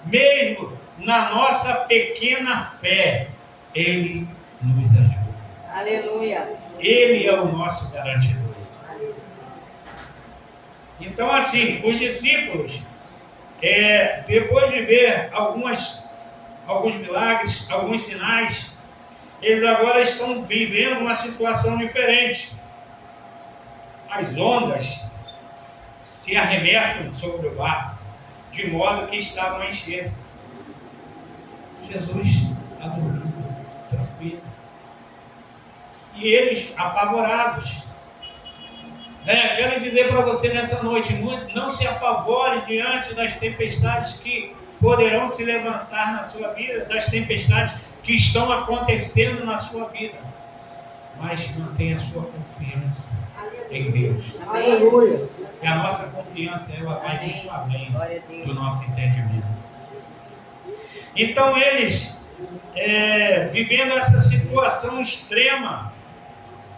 A: mesmo na nossa pequena fé, Ele nos ajuda.
C: Aleluia.
A: Ele é o nosso garantidor.
C: Aleluia.
A: Então, assim, os discípulos, depois de ver alguns milagres, alguns sinais, eles agora estão vivendo uma situação diferente. As ondas se arremessam sobre o barco, de modo que estavam a encher-se. Jesus está dormindo, tranquilo. E eles, apavorados. Quero dizer para você nessa noite, não se apavore diante das tempestades que poderão se levantar na sua vida, das tempestades que estão acontecendo na sua vida. Mas mantenha a sua confiança. em Deus.
B: Aleluia.
A: E a nossa confiança ela vai
C: Amém.
A: muito além
C: Glória a Deus.
A: do nosso entendimento. Então eles, vivendo essa situação extrema,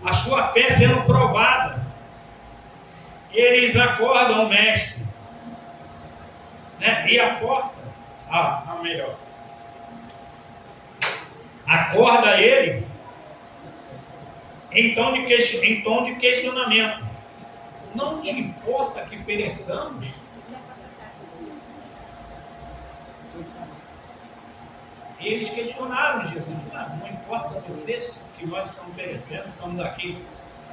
A: a sua fé sendo provada, eles acordam o mestre, né? E a porta, melhor, acorda ele em tom de questionamento. Não te importa que pereçamos? Eles questionaram Jesus. Não importa vocês que nós estamos perecendo, estamos aqui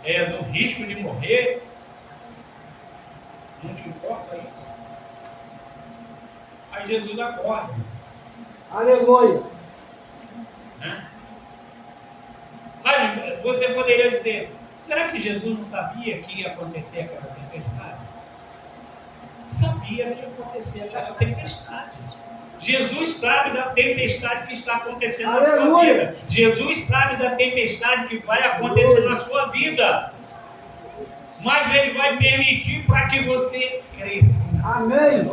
A: no risco de morrer. Não te importa isso? Aí Jesus acorda.
B: Aleluia.
A: Né? Mas você poderia dizer, será que Jesus não sabia que ia acontecer aquela tempestade? Sabia que ia acontecer aquela tempestade. Jesus sabe da tempestade que está acontecendo na sua vida. Jesus sabe da tempestade que vai acontecer na sua vida. Mas Ele vai permitir para que você cresça.
B: Amém.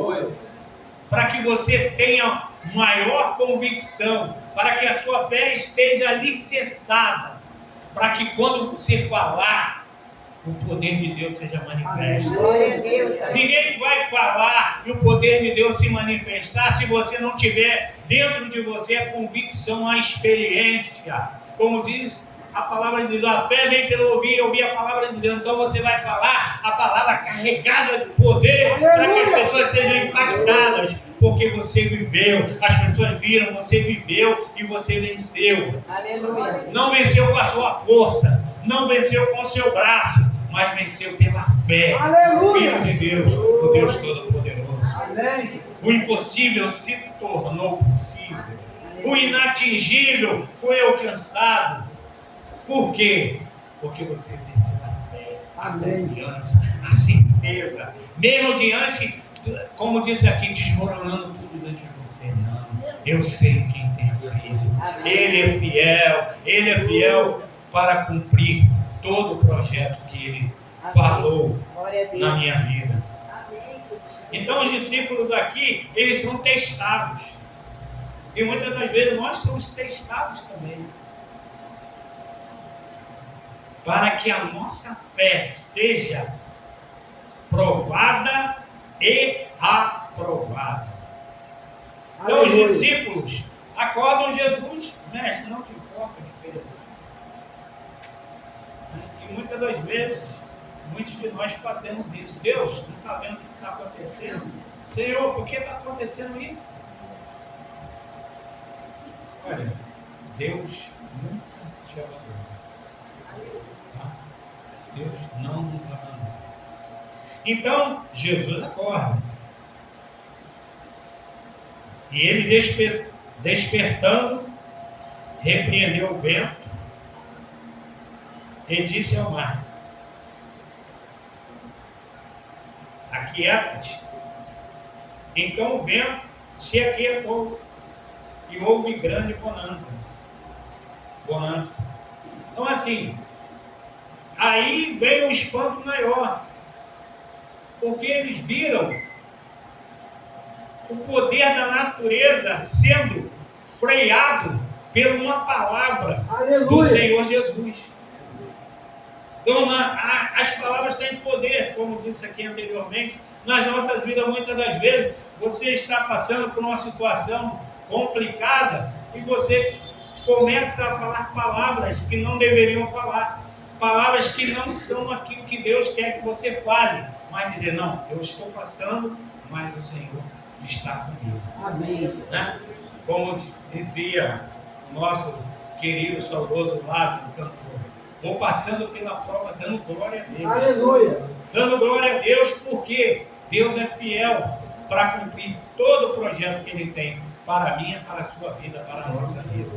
A: Para que você tenha maior convicção. Para que a sua fé esteja alicerçada. Para que quando você falar, o poder de Deus seja manifesto.
C: Glória a Deus.
A: Ninguém vai falar e o poder de Deus se manifestar se você não tiver dentro de você a convicção, a experiência. Como diz a palavra de Deus, a fé vem pelo ouvir a palavra de Deus. Então você vai falar a palavra carregada de poder para que as pessoas sejam impactadas. Porque você viveu, as pessoas viram, você viveu e você venceu.
C: Aleluia.
A: Não venceu com a sua força, não venceu com o seu braço, mas venceu pela fé.
B: Aleluia.
A: Filho de Deus, o Deus Todo-Poderoso.
B: Amém.
A: O impossível se tornou possível. O inatingível foi alcançado. Por quê? Porque você venceu a fé, a confiança, a certeza. Mesmo diante, como disse aqui, desmoronando tudo dentro de você. Não, eu sei quem tem crido. Ele é fiel para cumprir todo o projeto que Ele falou na minha vida. Então os discípulos aqui, eles são testados. E muitas das vezes nós somos testados também. Para que a nossa fé seja provada e aprovada. Então os discípulos acordam Jesus, mestre, não te importa que pereçamos. E muitas das vezes, muitos de nós fazemos isso. Deus, não está vendo o que está acontecendo? Senhor, por que está acontecendo isso? Olha, Deus nunca te abandonou. Tá? Deus não nos abandonou. Então, Jesus acorda. E ele despertando, repreendeu o vento e disse ao mar: aquieta-te. Então o vento se aquietou e houve grande bonança. Então assim, aí veio um espanto maior, porque eles viram o poder da natureza sendo freado por uma palavra do Senhor Jesus. Então, as palavras têm poder, como disse aqui anteriormente. Nas nossas vidas, muitas das vezes, você está passando por uma situação complicada e você começa a falar palavras que não deveriam falar, palavras que não são aquilo que Deus quer que você fale, mas dizer, não, eu estou passando, mas o Senhor está comigo.
B: Amém.
A: Né? Como dizia o nosso querido, saudoso Lázaro, cantor, vou passando pela prova dando glória a Deus.
B: Aleluia.
A: Dando glória a Deus porque Deus é fiel para cumprir todo o projeto que Ele tem para a minha, para a sua vida, para a nossa vida.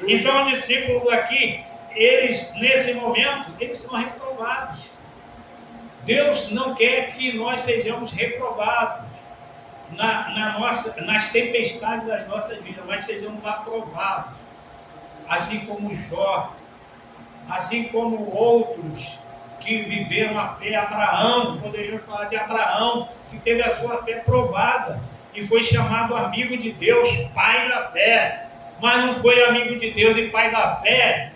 A: Então os discípulos aqui, eles nesse momento, eles são reprovados. Deus não quer que nós sejamos reprovados nas tempestades das nossas vidas, mas sejamos aprovados. Assim como Jó, assim como outros que viveram a fé. Abraão, poderíamos falar de Abraão, que teve a sua fé provada e foi chamado amigo de Deus, pai da fé. Mas não foi amigo de Deus e pai da fé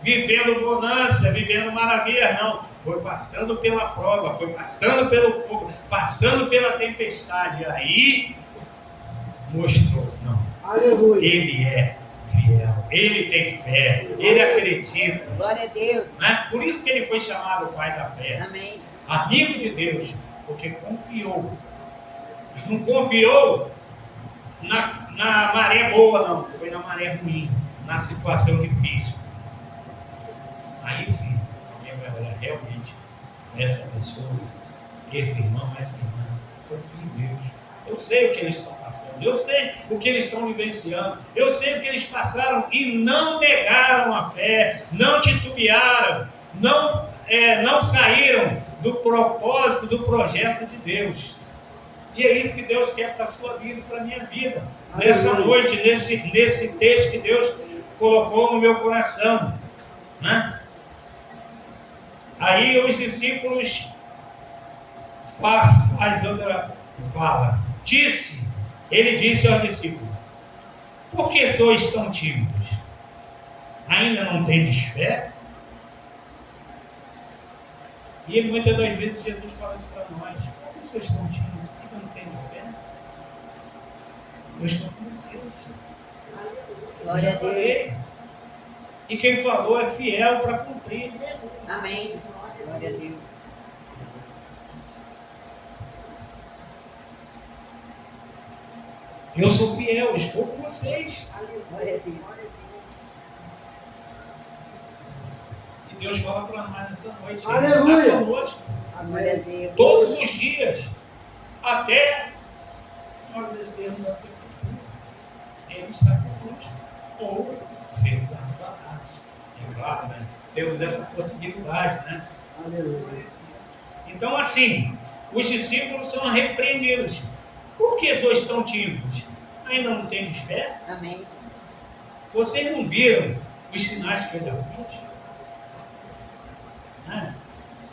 A: vivendo bonança, vivendo maravilha, não. Foi passando pela prova, foi passando pelo fogo, passando pela tempestade. E aí mostrou, não.
B: Aleluia.
A: Ele é fiel, ele tem fé, ele acredita.
C: Glória a Deus.
A: Né? Por isso que ele foi chamado pai da fé.
C: Amém.
A: Amigo de Deus, porque confiou. Não confiou na maré boa, não. Foi na maré ruim, na situação difícil. Aí sim, alguém vai olhar realmente essa pessoa, esse irmão, essa irmã. Confio em Deus. Eu sei o que eles estão passando, eu sei o que eles estão vivenciando, eu sei o que eles passaram e não negaram a fé, não titubearam, não saíram do propósito, do projeto de Deus. E é isso que Deus quer para a sua vida e para a minha vida. Nessa noite, nesse texto que Deus colocou no meu coração. Né? Aí os discípulos fala. Ele disse aos discípulos: por que sois tão tímidos? Ainda não tendes fé? E muitas das vezes Jesus fala isso para nós: por que sois tão tímidos? Ainda não tendes fé? Eu estou com vocês.
C: Glória a Deus.
A: E quem falou é fiel para cumprir.
C: Amém. Glória a Deus.
A: Eu sou fiel, estou com vocês.
C: Glória a Deus.
A: E Deus fala para nós nessa noite. Ele
B: Aleluia.
A: está conosco
C: Glória a Deus.
A: todos os dias, até nós descermos a sepultura. Ele está conosco. Ou sermos arrebatados. É claro, né? Temos essa possibilidade, né?
B: Aleluia.
A: Então, assim, os discípulos são repreendidos. Por que sois tão tímidos? Ainda não tendes fé?
C: Amém.
A: Vocês não viram os sinais que eu já fiz?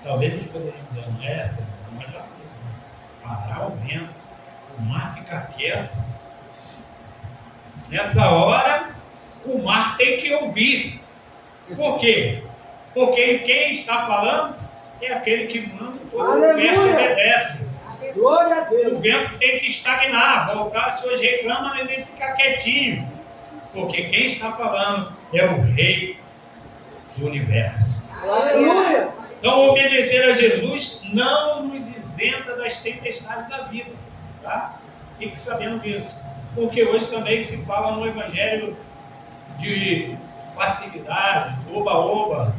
A: Talvez eles poderiam dizer, essa, mas já parar o vento, o mar ficar quieto. Nessa hora, o mar tem que ouvir. Por quê? Porque quem está falando é aquele que manda, todo o vento obedece.
B: Glória a
A: O
B: Deus.
A: vento tem que estagnar, voltar, as suas reclamam, mas ele fica quietinho. Porque quem está falando é o Rei do Universo.
B: Aleluia.
A: Então, obedecer a Jesus não nos isenta das tempestades da vida. Tá? Fique sabendo disso. Porque hoje também se fala no Evangelho de facilidade, oba-oba,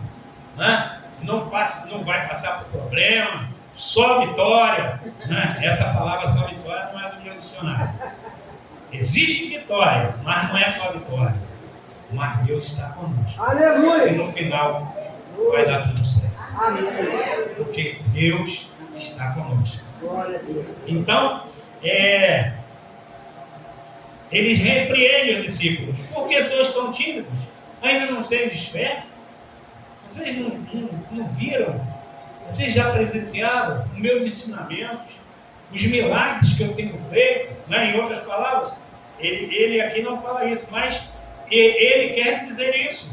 A: né? Não vai passar por problema, só vitória. Né? Essa palavra só vitória não é do meu dicionário. Existe vitória, mas não é só vitória. Mas Deus está conosco. E
B: Aleluia.
A: no final vai dar tudo certo.
B: Amém.
A: Porque Deus está conosco.
B: Glória a Deus.
A: Então, eles repreendem os discípulos. Por que sois tão tímidos? Ainda não tendes fé? Vocês não viram? Vocês já presenciaram os meus ensinamentos, os milagres que eu tenho feito? Né? Em outras palavras, ele aqui não fala isso, mas ele quer dizer isso.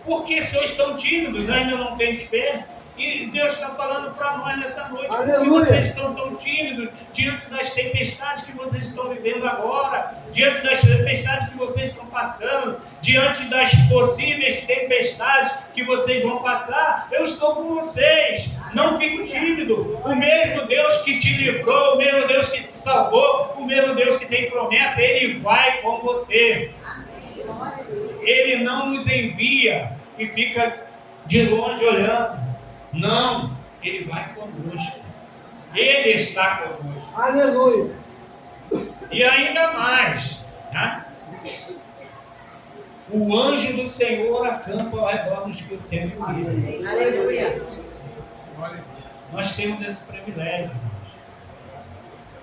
A: Por que sois tão tímidos? Ainda não tendes fé? E Deus está falando para nós nessa noite.
B: Aleluia.
A: Porque vocês estão tão tímidos diante das tempestades que vocês estão vivendo agora, diante das tempestades que vocês estão passando, diante das possíveis tempestades que vocês vão passar. Eu estou com vocês. Não fico tímido. O mesmo Deus que te livrou, o mesmo Deus que te salvou, o mesmo Deus que tem promessa, Ele vai com você. Ele não nos envia e fica de longe olhando. Não, Ele vai conosco. Ele está conosco.
B: Aleluia.
A: E ainda mais, né? O anjo do Senhor acampa ao redor dos que o temem e o livram.
C: Aleluia.
A: Nós temos esse privilégio, irmãos.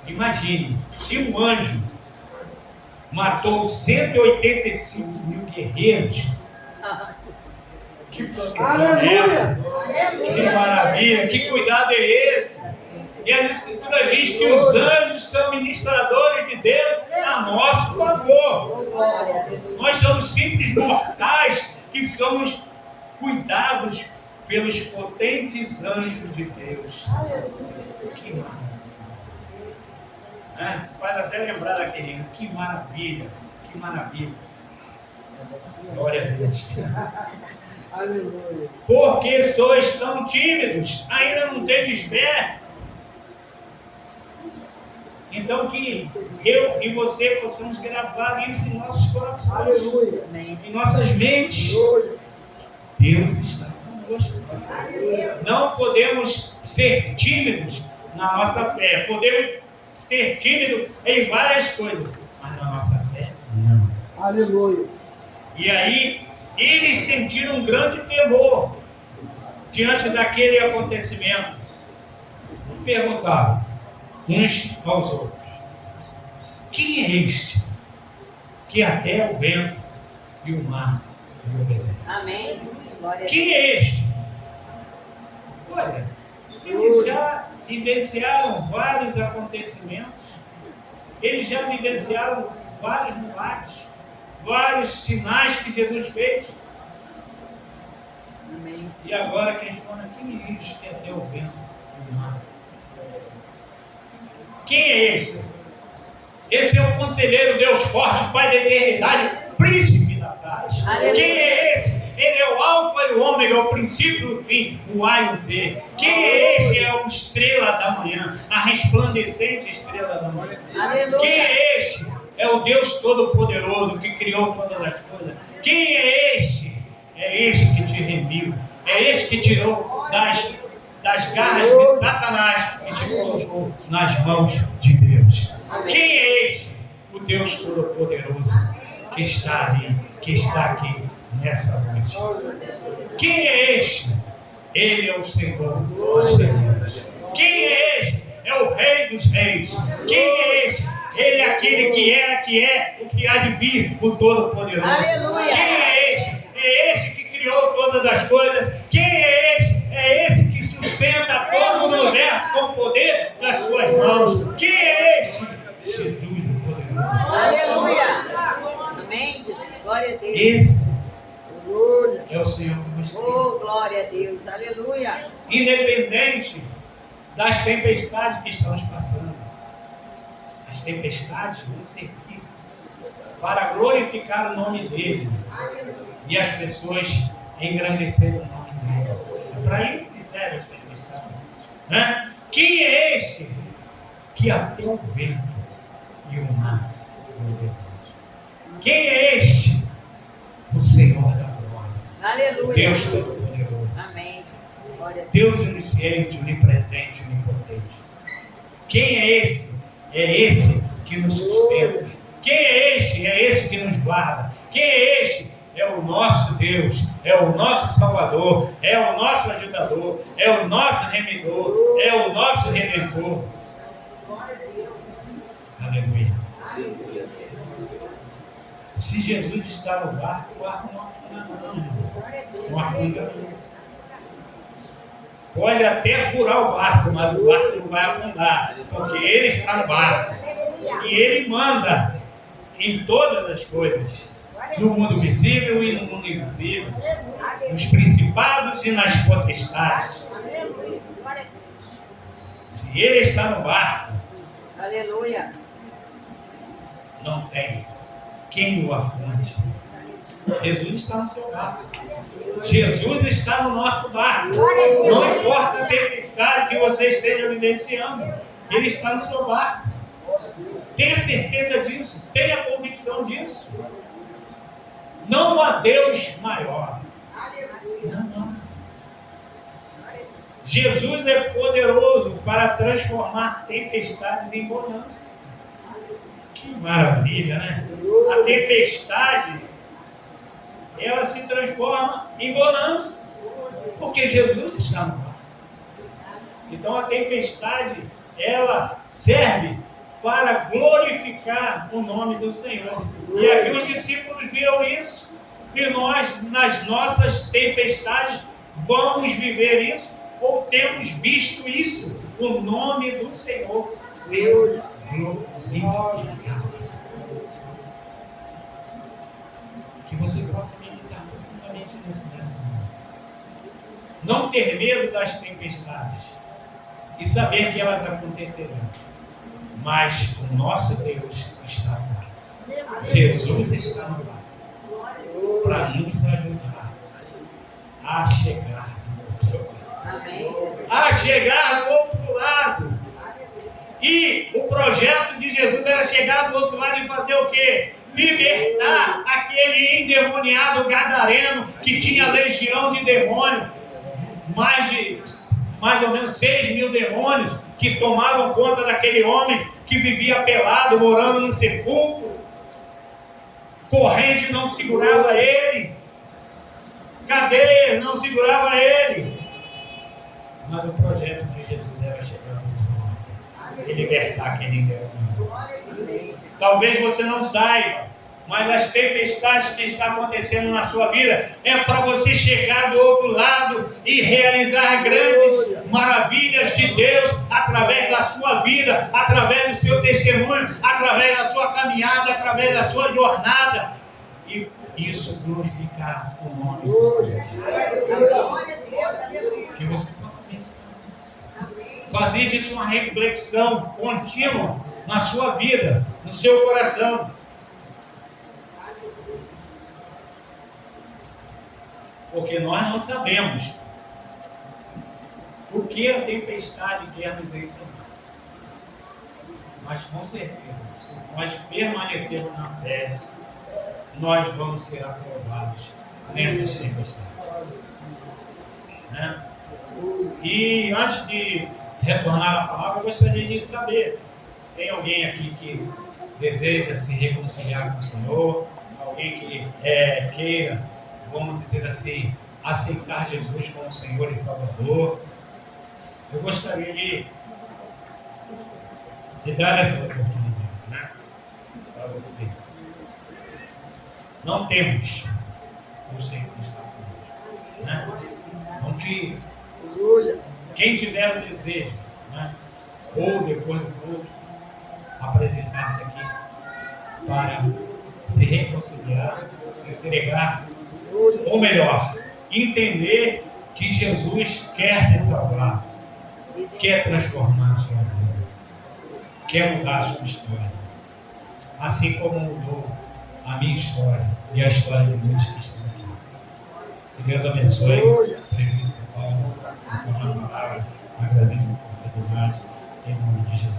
A: Imagine, se um anjo matou 185 mil guerreiros, Que proteção é essa? Que maravilha, que cuidado é esse? E as Escrituras dizem que os anjos são ministradores de Deus a nosso favor.
C: Oh, glória a Deus.
A: Nós somos simples mortais que somos cuidados pelos potentes anjos de Deus. Que maravilha. Faz até lembrar daquele hino. Que maravilha, que maravilha. Glória a Deus.
B: Aleluia.
A: Porque sois tão tímidos, ainda não tendes fé. Então que eu e você possamos gravar isso em nossos corações,
B: Aleluia.
C: Amém.
A: em nossas mentes.
B: Glória.
A: Deus está conosco. Não podemos ser tímidos na nossa fé. Podemos ser tímidos em várias coisas, mas na nossa fé, não.
B: Aleluia.
A: E aí, eles sentiram um grande temor diante daquele acontecimento. E perguntaram uns aos outros: quem é este que até o vento e o mar lhe obedecem?
C: Amém. Glória a Deus.
A: Quem é este? Olha, eles já vivenciaram vários acontecimentos, eles já vivenciaram vários milagres, vários sinais que Jesus fez.
C: Amém.
A: E agora questiona: quem é este que até o vento e o mar? Quem é esse? Esse é o conselheiro, Deus forte, Pai da eternidade, príncipe da paz.
C: Aleluia.
A: Quem é esse? Ele é o alfa e o ômega, o princípio e o fim, o A e o Z. Quem é esse? É o estrela da manhã, a resplandecente estrela da manhã.
C: Aleluia.
A: Quem é este? É o Deus Todo-Poderoso que criou todas as coisas. Quem é este? É este que te remiu. É este que tirou das garras de Satanás e te colocou nas mãos de Deus. Quem é este? O Deus Todo-Poderoso que está ali, que está aqui nessa noite. Quem é este? Ele é o Senhor dos senhores. Quem é este? É o Rei dos reis. Quem é este? Ele é aquele que era, que é, o que há de vir, o Todo-Poderoso.
C: Aleluia.
A: Quem é este? É este que criou todas as coisas. Quem é este? É esse que sustenta todo o universo com o poder das suas mãos. Quem é este? Jesus, o Poderoso.
C: Aleluia. Amém, Jesus. Glória a Deus.
A: Esse
B: Glória.
A: é o Senhor que nos tem.
C: Oh, glória a Deus. Aleluia.
A: Independente das tempestades que estamos passando, as tempestades vão servir para glorificar o nome dele e as pessoas engrandecerem o nome dele. É para isso que servem as tempestades, né? Quem é este que até o vento e o mar obedecem? Quem é este? O Senhor da glória,
C: Aleluia.
A: Deus Todo-Poderoso,
C: Amém. Glória a Deus.
A: Deus onisciente, onipresente, onipotente. Quem é esse? É esse que nos sustenta. Quem é este? É esse que nos guarda. Quem é este? É o nosso Deus, é o nosso Salvador, é o nosso ajudador, é o nosso remidor, é o nosso redentor. Aleluia. Se Jesus está no barco, o barco não afunda não. Não afunda não. Pode até furar o barco, mas o barco não vai afundar, porque ele está no barco. E ele manda em todas as coisas, no mundo visível e no mundo invisível, nos principados e nas potestades. Se ele está no barco,
C: Aleluia.
A: não tem quem o afunde. Jesus está no seu barco. Jesus está no nosso barco. Não importa a tempestade que você esteja vivenciando, ele está no seu barco. Tenha certeza disso, tenha convicção disso. Não há Deus maior. Não. Jesus é poderoso para transformar tempestades em bonança. Que maravilha, né? A tempestade, ela se transforma em bonança, porque Jesus está no barco. Então a tempestade, ela serve para glorificar o nome do Senhor. E aqui os discípulos viram isso. E nós, nas nossas tempestades, vamos viver isso ou temos visto isso. O nome do Senhor ser glorificado. Que você possa meditar profundamente nisso nessa noite. Não ter medo das tempestades e saber que elas acontecerão. Mas o nosso Deus está lá. Jesus está no lar para nos ajudar a chegar do outro lado. A chegar do outro lado. E o projeto de Jesus era chegar do outro lado e fazer o quê? Libertar aquele endemoniado gadareno que tinha legião de demônios, mais ou menos 6.000 demônios que tomavam conta daquele homem que vivia pelado, morando no sepulcro. Corrente não segurava ele, cadeias não segurava ele. Mas o projeto de Jesus era chegar e libertar aquele endemoniado. Talvez você não saiba, mas as tempestades que estão acontecendo na sua vida é para você chegar do outro lado e realizar grandes maravilhas de Deus através da sua vida, através do seu testemunho, através da sua caminhada, através da sua jornada. E isso glorificar o nome do Senhor. Que você possa fazer disso uma reflexão contínua na sua vida, no seu coração. Porque nós não sabemos o que a tempestade quer nos ensinar. Mas com certeza, se nós permanecermos na fé, nós vamos ser aprovados nessas tempestades. Né? E antes de retornar à palavra, eu gostaria de saber, tem alguém aqui que deseja se reconciliar com o Senhor? Alguém que queira, vamos dizer assim, aceitar Jesus como Senhor e Salvador? Eu gostaria de dar essa oportunidade, né, para você. Não temos o Senhor está conosco, né? Então que quem tiver o desejo, né, ou depois do culto, apresentar-se aqui para se reconciliar, entregar, ou melhor, entender que Jesus quer te salvar, quer transformar a sua vida, quer mudar a sua história, assim como mudou a minha história e a história de muitos que estão aqui. Que Deus abençoe. Por palavra, agradeço a oportunidade em nome de Jesus.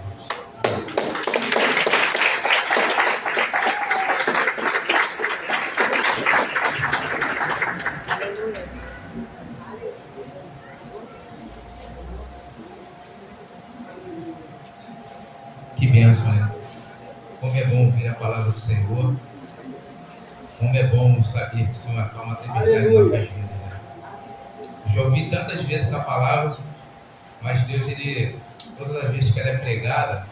D: Que bênção, né? Como é bom ouvir a palavra do Senhor. Como é bom saber que o Senhor acalma a tempestade na nossa vida, né? Já ouvi tantas vezes essa palavra, mas Deus, Ele, todas as vezes que ela é pregada,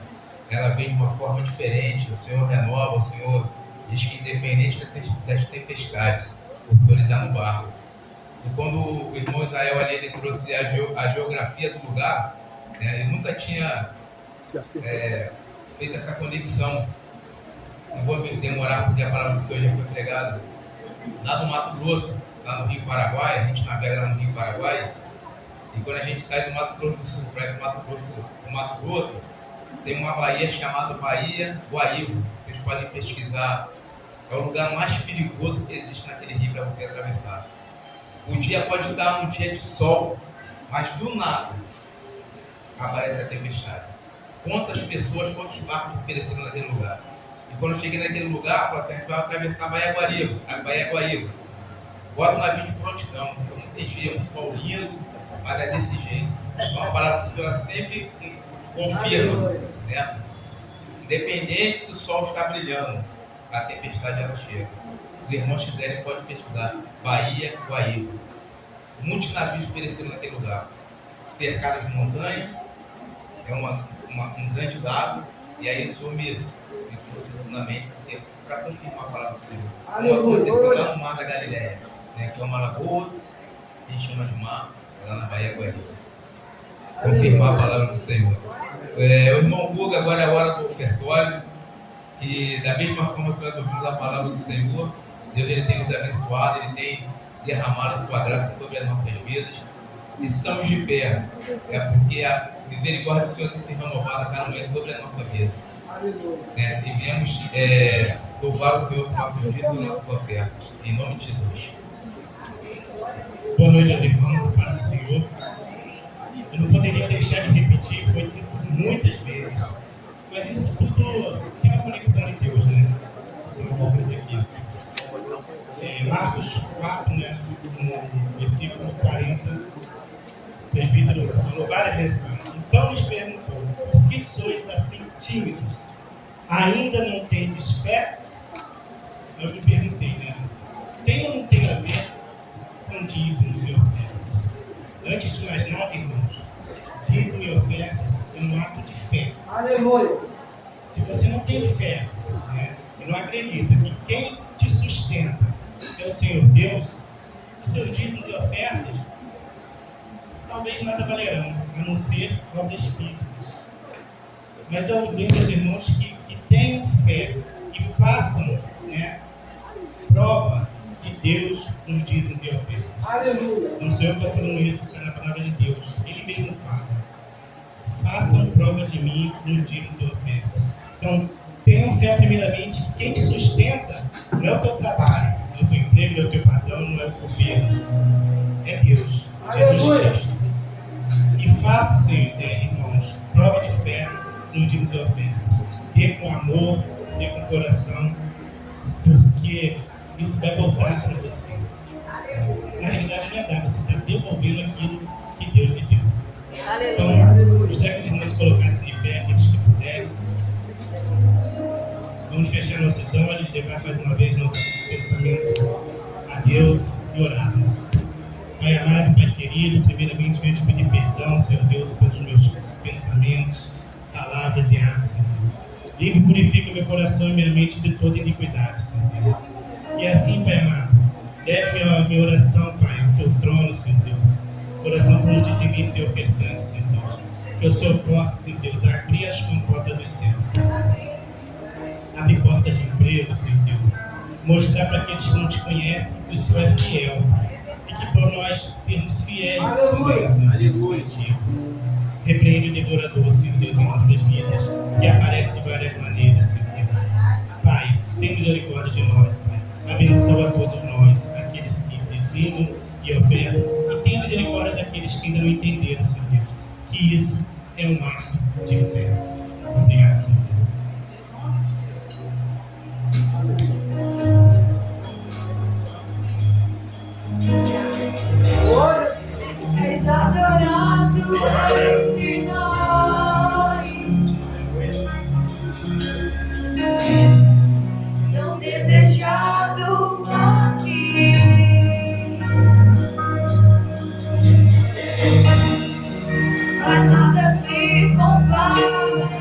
D: ela vem de uma forma diferente. O Senhor renova, o Senhor diz que independente das tempestades, o Senhor lhe dá no barco. E quando o irmão Israel ali, ele trouxe a geografia do lugar, né, ele nunca tinha feito essa conexão. Não vou me demorar porque a palavra do Senhor já foi pregada. Lá no Mato Grosso, lá no Rio Paraguai, a gente navega lá no Rio Paraguai, e quando a gente sai do Mato Grosso do Sul para o Mato Grosso, tem uma baía chamada Baía Guaíba. Vocês podem pesquisar. É o lugar mais perigoso que existe naquele rio para você atravessar. O dia pode estar um dia de sol, mas do nada aparece a tempestade. Quantas pessoas, quantos barcos pereceram naquele lugar? E quando eu cheguei naquele lugar, a gente vai atravessar a Baía Guaíba. Bota o navio de prontidão, então não tem jeito, um sol lindo, mas é desse jeito. É uma parada que o Senhor sempre confirma, né? Independente se o sol está brilhando, a tempestade ela chega. Os irmãos quiserem, podem pesquisar. Baía Guaíba. Muitos navios pereceram naquele lugar. Cercados de montanha, um grande lago, e aí o Senhor me trouxe ensinamento, porque para confirmar a palavra do Senhor.
B: Aleluia.
D: Como aconteceu lá no Mar da Galileia, né, que é uma lagoa, a gente chama de mar, lá na Bahia Guarani. Confirmar a palavra do Senhor. O irmão Guga, agora é a hora do ofertório. E da mesma forma que nós ouvimos a palavra do Senhor, Deus ele tem nos abençoado, ele tem derramado a sua graça sobre as nossas vidas. E estamos de pé, porque a misericórdia do Senhor tem sido renovada a cada momento sobre a nossa vida. Né? E viemos louvar o Senhor por nossos vidas e nossas ofertas. Em nome de Jesus.
E: Boa noite aos irmãos, a paz do Senhor. Eu não poderia deixar de repetir, foi dito muitas vezes, mas isso tudo tem uma conexão de Deus, né? Uma coisa aqui. Marcos 4, né, no versículo 40, o presbítero falou várias vezes: então lhes perguntou, por que sois assim tímidos? Ainda não tendes fé? Eu me perguntei, né? Tem ou não tem a ver com dízimos e ofertas? Antes de mais nada, irmãos, dízimos e ofertas é um ato de fé.
B: Aleluia.
E: Se você não tem fé, né, e não acredita que quem te sustenta é o Senhor Deus, os seus dízimos e ofertas talvez nada valerão, a não ser obras físicas. Mas eu lembro aos irmãos que tenham fé e façam, né, prova de Deus nos dízimos e ofertas.
B: Aleluia.
E: Não sou eu que estou falando isso, está na palavra de Deus. Ele mesmo fala: façam prova de mim nos dízimos e ofertas. Então, tenham fé primeiramente que quem te sustenta não é o teu trabalho, não é o teu emprego, não é o teu patrão, não é o governo. É Deus, Jesus Cristo. E faça, Senhor, irmãos, prova de fé nos dízimos e ofertas. Dê com amor, dê com coração, porque isso vai voltar para você. Na realidade não é dar, você está devolvendo aquilo que Deus lhe deu. Então, gostaria que os irmãos se colocassem em pé, aqueles que puderem. Vamos fechar nossos olhos, levar mais uma vez nosso pensamento a Deus e orarmos. Pai amado, Pai querido, primeiramente venho te pedir perdão, Senhor Deus, pelos meus pensamentos, palavras e atos, Senhor Deus. Livre e purifica meu coração e minha mente de toda iniquidade, Senhor Deus. E assim, Pai amado, leve a minha oração, Pai, ao teu trono, Senhor Deus. Oração por desempenho e ofertantes, Senhor Deus. Que o Senhor possa, Senhor Deus, abrir as comportas dos céus, Senhor Deus. Abre portas de emprego, Senhor Deus. Mostrar para aqueles que não te conhecem que o Senhor é fiel. E que por nós sermos fiéis, Senhor Deus, contigo. Repreende o devorador, Senhor Deus, em nossas vidas. E aparece de várias maneiras, Senhor Deus. Pai, tem misericórdia de nós, Pai. Abençoa todos nós, aqueles que dizimam e ofertam. E tenha misericórdia daqueles que ainda não entenderam, Senhor Deus, que isso é um ato de fé. Obrigado, Senhor Deus.
F: És adorado entre nós, tão desejado aqui, mas nada se compara.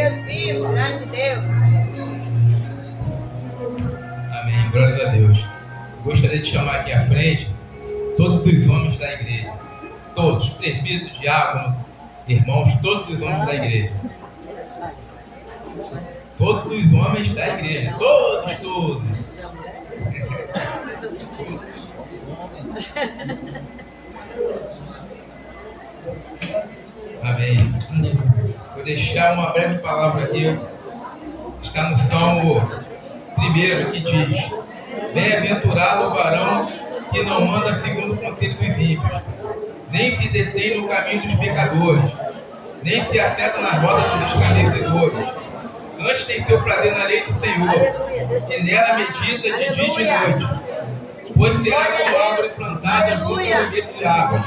C: Deus vivo, grande Deus.
D: Amém. Glória a Deus. Gostaria de chamar aqui à frente todos os homens da igreja. Todos, presbíteros, diáconos, irmãos, todos os homens da igreja. Todos os homens da igreja. Todos. Amém. Vou deixar uma breve palavra aqui. Está no Salmo 1 que diz: bem-aventurado o varão que não anda segundo o conselho dos ímpios, nem se detém no caminho dos pecadores, nem se assenta nas rodas dos escarnecedores. Antes tem seu prazer na lei do Senhor, e nela medita de dia e de noite. Pois será como árvore plantada junto ao ribeiro de águas,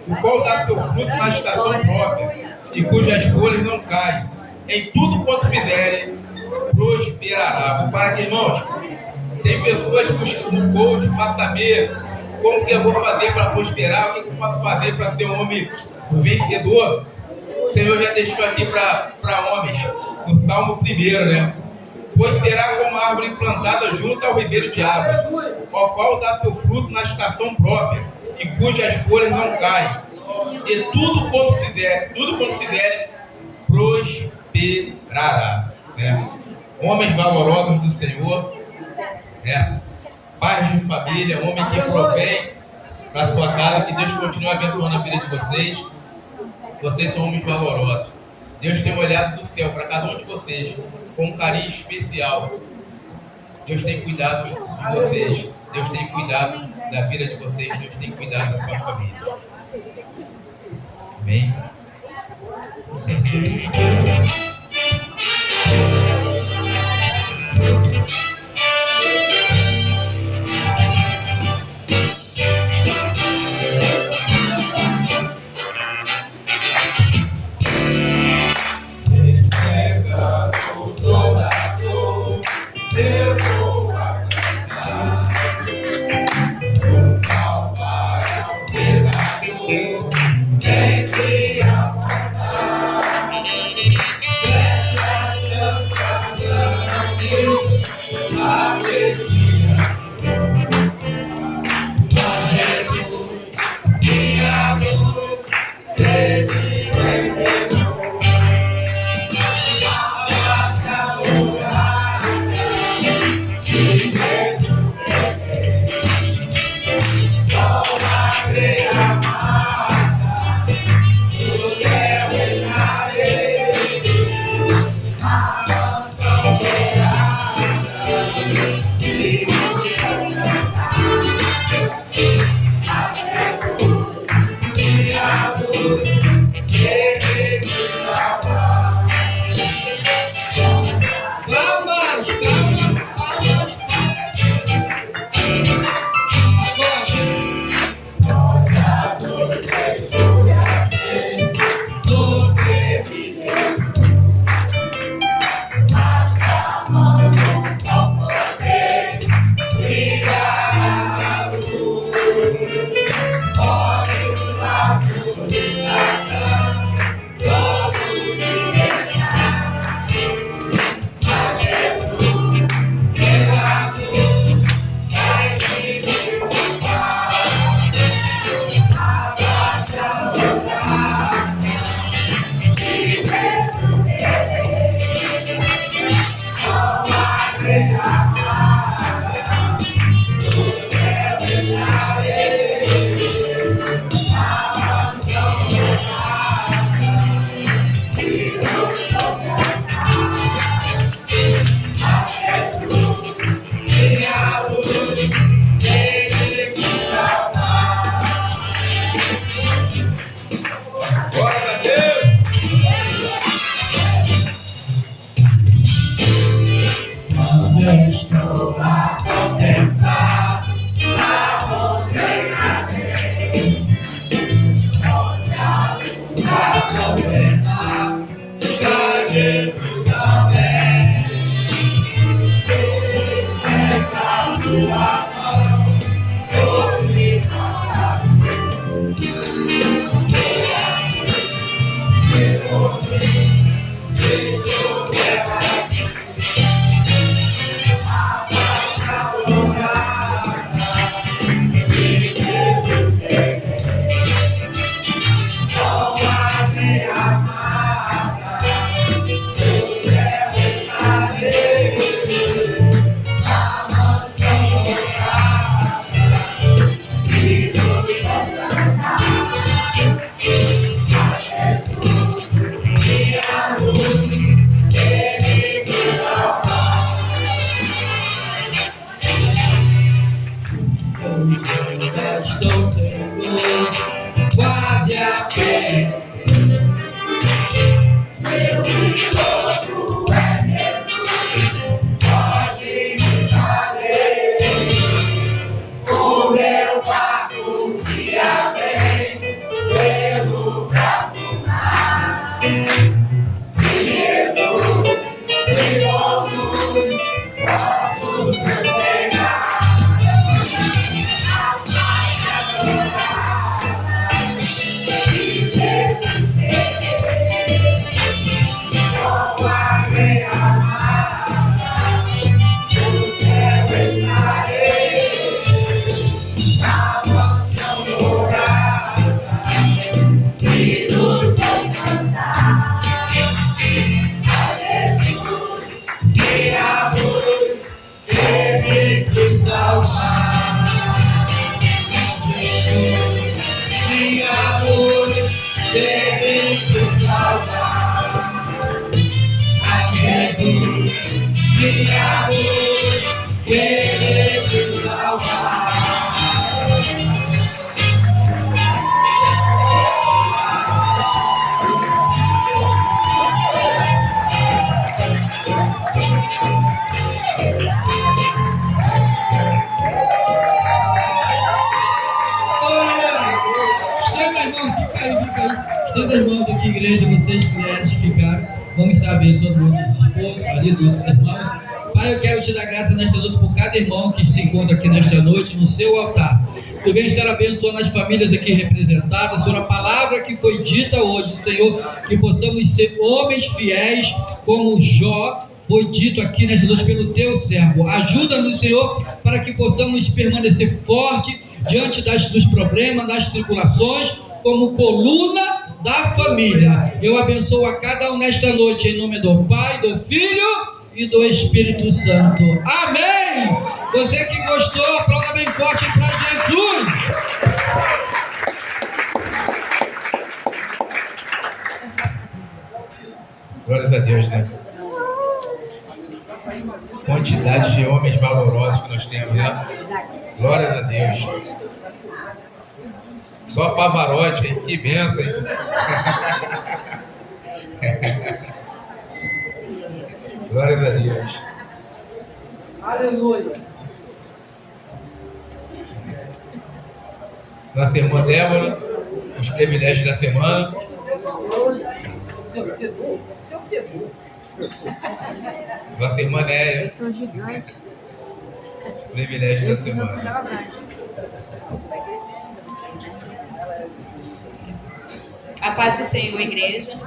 D: o qual dá seu fruto na estação própria, e cujas folhas não caem. Em tudo quanto fizerem, prosperará. Vou parar aqui, irmãos. Tem pessoas buscando coach para saber como que eu vou fazer para prosperar, o que eu posso fazer para ser um homem vencedor. O Senhor já deixou aqui para homens, no Salmo 1, né? Pois será como a árvore plantada junto ao ribeiro de águas, o qual dá seu fruto na estação própria, e cujas folhas não caem. E tudo quanto fizer, prosperará. Né? Homens valorosos do Senhor, né? Pais de família, homem que provém para a sua casa, que Deus continue abençoando a vida de vocês. Vocês são homens valorosos. Deus tem olhado do céu para cada um de vocês com um carinho especial. Deus tem cuidado de vocês. Deus tem cuidado da vida de vocês. Deus tem cuidado da sua família. Amém?
A: Eu vou cantar o Calvário ao pecador, sempre a matar. de amor, querer te salvar.
G: Estenda as mãos aqui, igreja, vocês puderem ficar. Vamos estar abençoando nossos esposos, maridos, nossos irmãos. Pai, eu quero te dar graça nesta noite por cada irmão que se encontra aqui nesta noite no seu altar. Tu vem estar abençoando as famílias aqui representadas, Senhor, a palavra que foi dita hoje, Senhor, que possamos ser homens fiéis como Jó foi dito aqui nesta noite pelo teu servo. Ajuda-nos, Senhor, para que possamos permanecer forte diante dos problemas, das tribulações, como coluna da família. Eu abençoo a cada um nesta noite, em nome do Pai, do Filho e do Espírito Santo. Amém! Você que gostou, aplauda bem forte para Jesus.
D: Glórias a Deus, né? Quantidade de homens valorosos que nós temos, né? Glórias a Deus. Só Pavarotti, hein? Que benção, hein? Glórias a Deus.
B: Aleluia.
D: Nossa irmã Débora, os privilégios da semana. Nossa irmã Néia, privilégio da semana.
C: A paz do Senhor, igreja.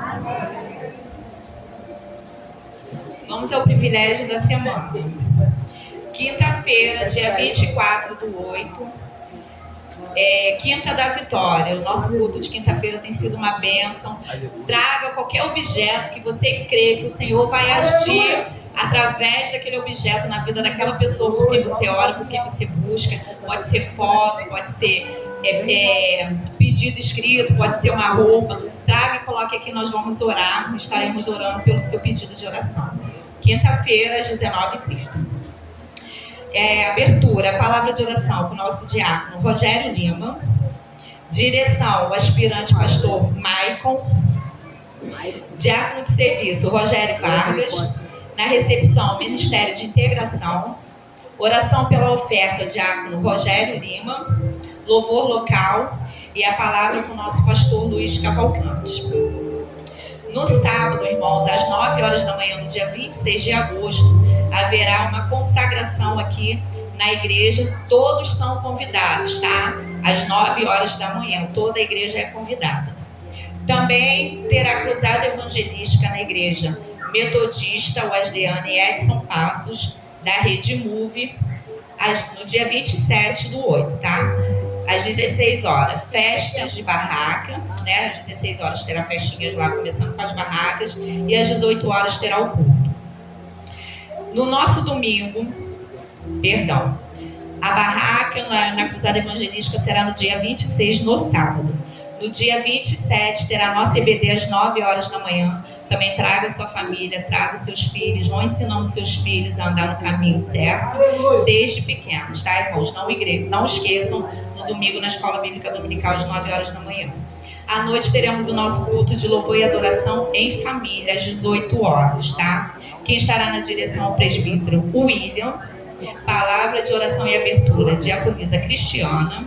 C: Vamos ao privilégio da semana. Quinta-feira, dia 24/8, Quinta da Vitória. O nosso culto de quinta-feira tem sido uma bênção. Traga qualquer objeto que você crê que o Senhor vai agir através daquele objeto na vida daquela pessoa por quem você ora, por quem você busca. Pode ser foto, pode ser pedido escrito, pode ser uma roupa. Traga e coloque aqui, nós vamos orar. Estaremos orando pelo seu pedido de oração. Quinta-feira, às 19h30. Abertura, a palavra de oração com o nosso diácono Rogério Lima. Direção, o aspirante pastor Maicon. Diácono de serviço, Rogério Vargas. Na recepção, Ministério de Integração. Oração pela oferta, diácono Rogério Lima. Louvor local e a palavra com o nosso pastor Luiz Cavalcante. No sábado, irmãos, às 9 horas da manhã, no dia 26 de agosto, haverá uma consagração aqui na igreja. Todos são convidados, tá? Às 9 horas da manhã, toda a igreja é convidada. Também terá cruzada evangelística na igreja metodista Wesleyana Edson Passos, da Rede Move, no dia 27/8, tá? Às 16 horas, festas de barraca, né? Às 16 horas terá festinhas lá, começando com as barracas, e às 18 horas terá o culto. No nosso domingo, a barraca na Cruzada Evangelística será no dia 26, no sábado. No dia 27, terá a nossa EBD às 9 horas da manhã. Também traga sua família, traga seus filhos, vão ensinando seus filhos a andar no caminho certo, desde pequenos, tá, irmãos? Não esqueçam, no domingo na Escola Bíblica Dominical, às 9 horas da manhã. À noite teremos o nosso culto de louvor e adoração em família, às 18 horas, tá? Quem estará na direção é o presbítero William. Palavra de oração e abertura, diaconisa Cristiana.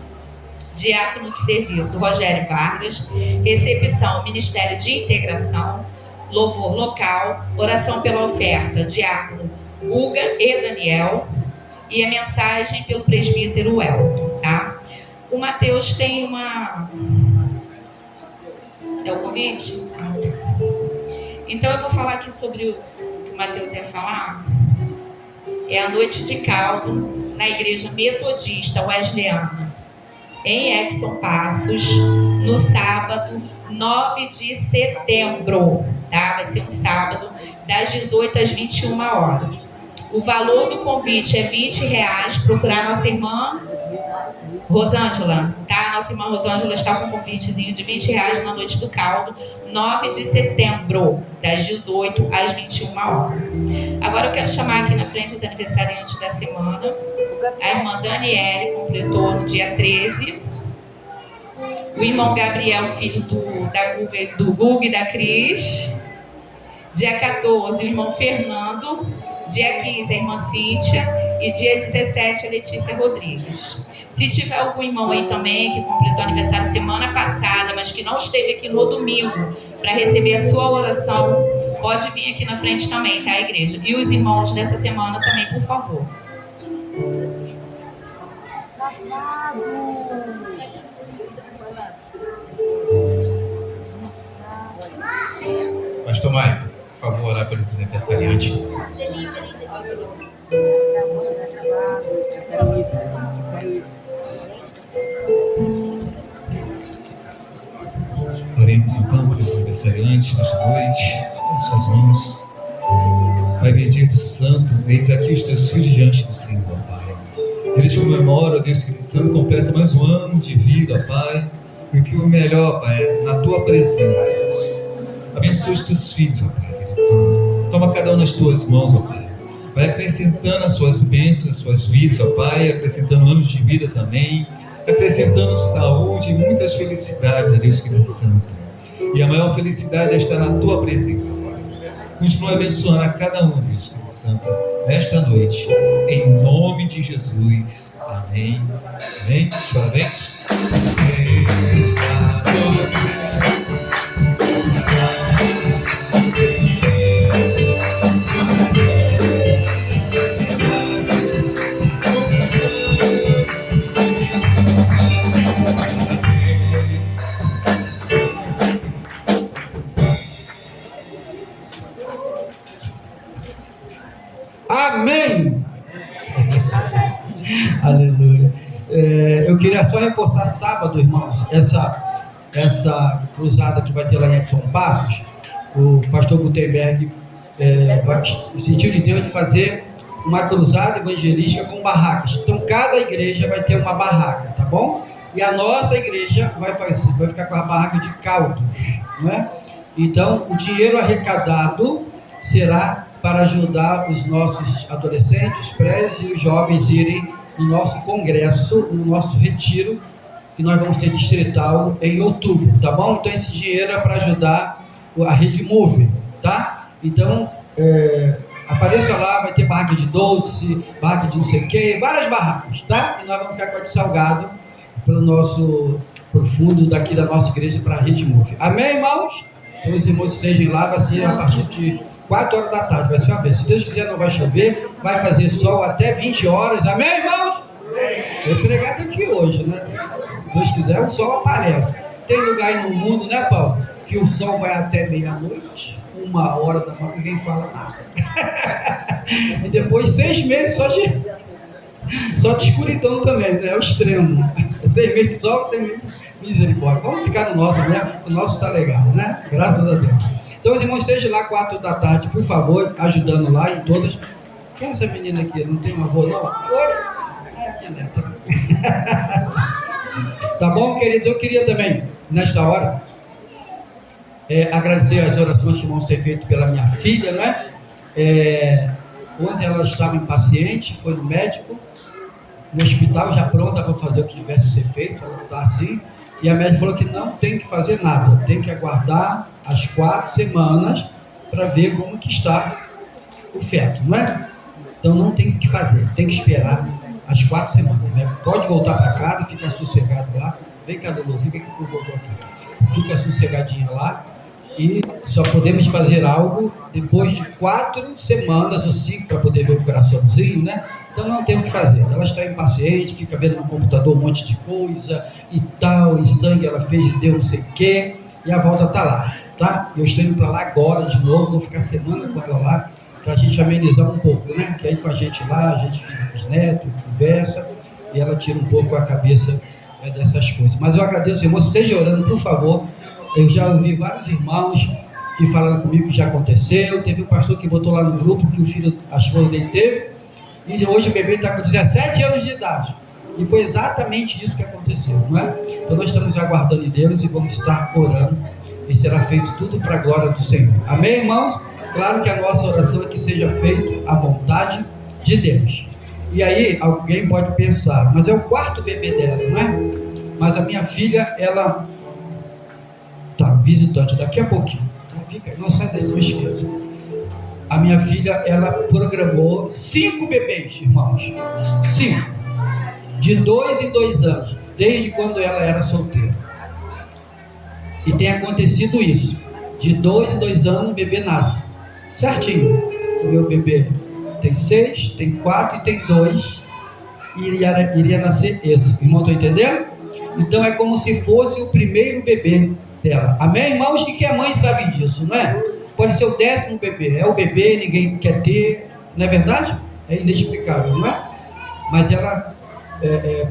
C: Diácono de serviço, Rogério Vargas. Recepção, Ministério de Integração. Louvor local, oração pela oferta, diácono Guga e Daniel. E a mensagem pelo presbítero Elton, tá? O Mateus tem uma... É o convite? Então eu vou falar aqui sobre o que o Mateus ia falar. É a noite de caldo na igreja metodista Wesleyana, em Edson Passos, no sábado 9 de setembro, tá? Vai ser um sábado, das 18 às 21 horas. O valor do convite é R$20. Procurar nossa irmã Rosângela, tá? Nossa irmã Rosângela está com um convitezinho de R$20 na noite do caldo, 9 de setembro, das 18 às 21 horas. Agora eu quero quero chamar aqui na frente os aniversariantes da semana. A irmã Daniele completou no dia 13. O irmão Gabriel, filho do Guga e da Cris. Dia 14, o irmão Fernando. Dia 15, a irmã Cíntia. E dia 17, a Letícia Rodrigues. Se tiver algum irmão aí também que completou aniversário semana passada, mas que não esteve aqui no domingo para receber a sua oração, pode vir aqui na frente também, tá, igreja? E os irmãos dessa semana também, por favor.
F: Safado!
D: Pastor Maicon, por favor, orar pelo aniversariante.
B: Quero isso.
H: Oremos então pelos aniversariantes nesta noite. Está em suas mãos. Pai bendito santo, eis aqui os teus filhos diante do Senhor, Pai. Eles comemoram, Deus Espírito Santo, completa mais um ano de vida, Pai. E o que o melhor, Pai, é na tua presença, Deus. Abençoa os teus filhos, ó Pai, queridos. Toma cada um nas tuas mãos, ó Pai. Vai acrescentando as suas bênçãos, as suas vidas, ó Pai, acrescentando anos de vida também, acrescentando saúde e muitas felicidades, ó Deus Espírito Santo. E a maior felicidade é estar na tua presença, ó Pai. Continua abençoando a cada um, Deus Espírito Santo, nesta noite, em nome de Jesus. Amém. Amém. Parabéns. Parabéns para você.
G: Amém! Aleluia. Eu queria só reforçar sábado, irmãos, essa cruzada que vai ter lá em Edson Passos. O pastor Gutenberg sentiu de Deus de fazer uma cruzada evangelística com barracas. Então cada igreja vai ter uma barraca, tá bom? E a nossa igreja vai ficar com a barraca de caldos, não é? Então o dinheiro arrecadado será para ajudar os nossos adolescentes, prés e os jovens irem no nosso congresso, no nosso retiro, que nós vamos ter distrital em outubro, tá bom? Então esse dinheiro é para ajudar a Rede Move, tá? Então, apareça lá, vai ter barraca de doce, barraca de não sei o que, várias barracas, tá? E nós vamos ficar com a de salgado pro fundo daqui da nossa igreja, para a Rede Move. Amém, irmãos? Então os irmãos estejam lá, vai ser a partir de 4 horas da tarde, vai ser uma vez. Se Deus quiser, não vai chover, vai fazer sol até 20 horas. Amém, irmãos? Eu pregado aqui hoje, né? Se Deus quiser, o sol aparece. Tem lugar aí no mundo, né, Paulo? Que o sol vai até meia-noite, 1h da manhã, ninguém fala nada. E depois 6 meses só de escuridão também, né? É o extremo. 6 meses de sol, 6 meses de misericórdia. Vamos ficar no nosso mesmo, o nosso está legal, né? Graças a Deus. Então os irmãos estejam lá 4 da tarde, por favor, ajudando lá em todas. Quem é essa menina aqui? Não tem um avô, não? Oi? É minha neta. Tá bom, queridos? Eu queria também, nesta hora, agradecer as orações que os irmãos têm feito pela minha filha, né? Ontem ela estava impaciente, foi no médico, no hospital, já pronta para fazer o que tivesse ser feito, ela está assim. E a médica falou que não tem que fazer nada, tem que aguardar as 4 semanas para ver como que está o feto, não é? Então não tem o que fazer, tem que esperar as 4 semanas, né? Pode voltar para casa, fica sossegado lá. Vem cá, Lulu, fica aqui que eu volto aqui. Fica sossegadinho lá e só podemos fazer algo depois de 4 semanas ou 5 para poder ver o coraçãozinho, né? Então não tem o que fazer. Ela está impaciente, fica vendo no computador um monte de coisa e tal, e sangue ela fez e deu não sei o quê, e a volta está lá, tá? Eu estou indo para lá agora de novo, vou ficar semana com ela lá, para a gente amenizar um pouco, né? Que aí com a gente lá, a gente fica com os netos, conversa, e ela tira um pouco a cabeça dessas coisas. Mas eu agradeço, irmãos, estejam orando, por favor. Eu já ouvi vários irmãos que falaram comigo que já aconteceu. Teve um pastor que botou lá no grupo que o filho, a esposa dele teve, e hoje o bebê está com 17 anos de idade. E foi exatamente isso que aconteceu, não é? Então nós estamos aguardando em Deus e vamos estar orando. E será feito tudo para a glória do Senhor. Amém, irmãos? Claro que a nossa oração é que seja feita a vontade de Deus. E aí alguém pode pensar, mas é o quarto bebê dela, não é? Mas a minha filha, ela tá visitante daqui a pouquinho. Fica, não sai desse, não esqueça. A minha filha, ela programou 5 bebês, irmãos. 5. De 2 em 2 anos, desde quando ela era solteira. E tem acontecido isso. De 2 em 2 anos, o bebê nasce. Certinho. O meu bebê tem 6, tem 4 e tem 2. E iria nascer esse. Irmão, estão entendendo? Então é como se fosse o primeiro bebê dela. Amém, irmãos? Que a mãe sabe disso, não é? Pode ser o 10º bebê. É o bebê, ninguém quer ter. Não é verdade? É inexplicável, não é? Mas ela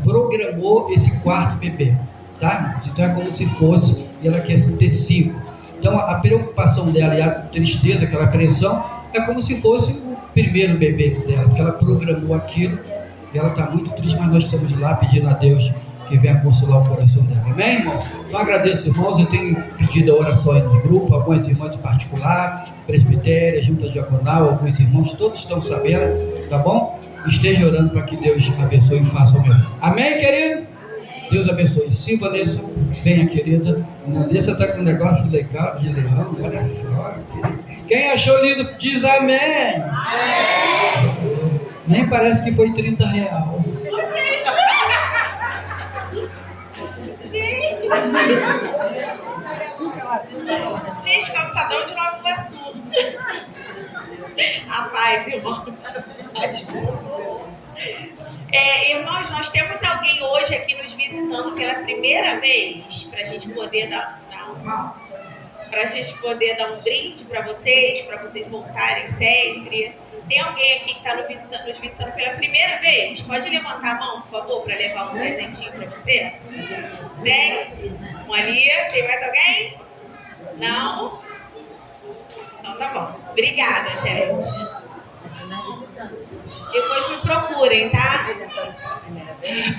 G: programou esse 4º bebê, tá? Então é como se fosse, e ela quer ter 5. Então a preocupação dela e a tristeza, aquela apreensão, é como se fosse o primeiro bebê dela, porque ela programou aquilo, e ela está muito triste, mas nós estamos lá pedindo a Deus que venha consolar o coração dela. Amém, irmãos? Então agradeço, irmãos. Eu tenho pedido a oração aí de grupo, algumas irmãs em particular, presbitéria, junta diaconal, alguns irmãos, todos estão sabendo, tá bom? Esteja orando para que Deus abençoe e faça o melhor. Amém, querido? Deus abençoe. Sim, Vanessa, venha, querida. Vanessa está com um negócio legal de leão, olha só. Quem achou lindo, diz amém. Nem parece que foi R$30.
C: Gente, calçadão de Nova Iguaçu. A paz, irmãos. Irmãos, nós temos alguém hoje aqui nos visitando pela primeira vez, para a gente poder dar um brinde para vocês voltarem sempre. Tem alguém aqui que está nos visitando pela primeira vez? Pode levantar a mão, por favor, para levar um presentinho para você? Tem? Um ali? Tem mais alguém? Não? Então tá bom. Obrigada, gente. Depois me procurem, tá?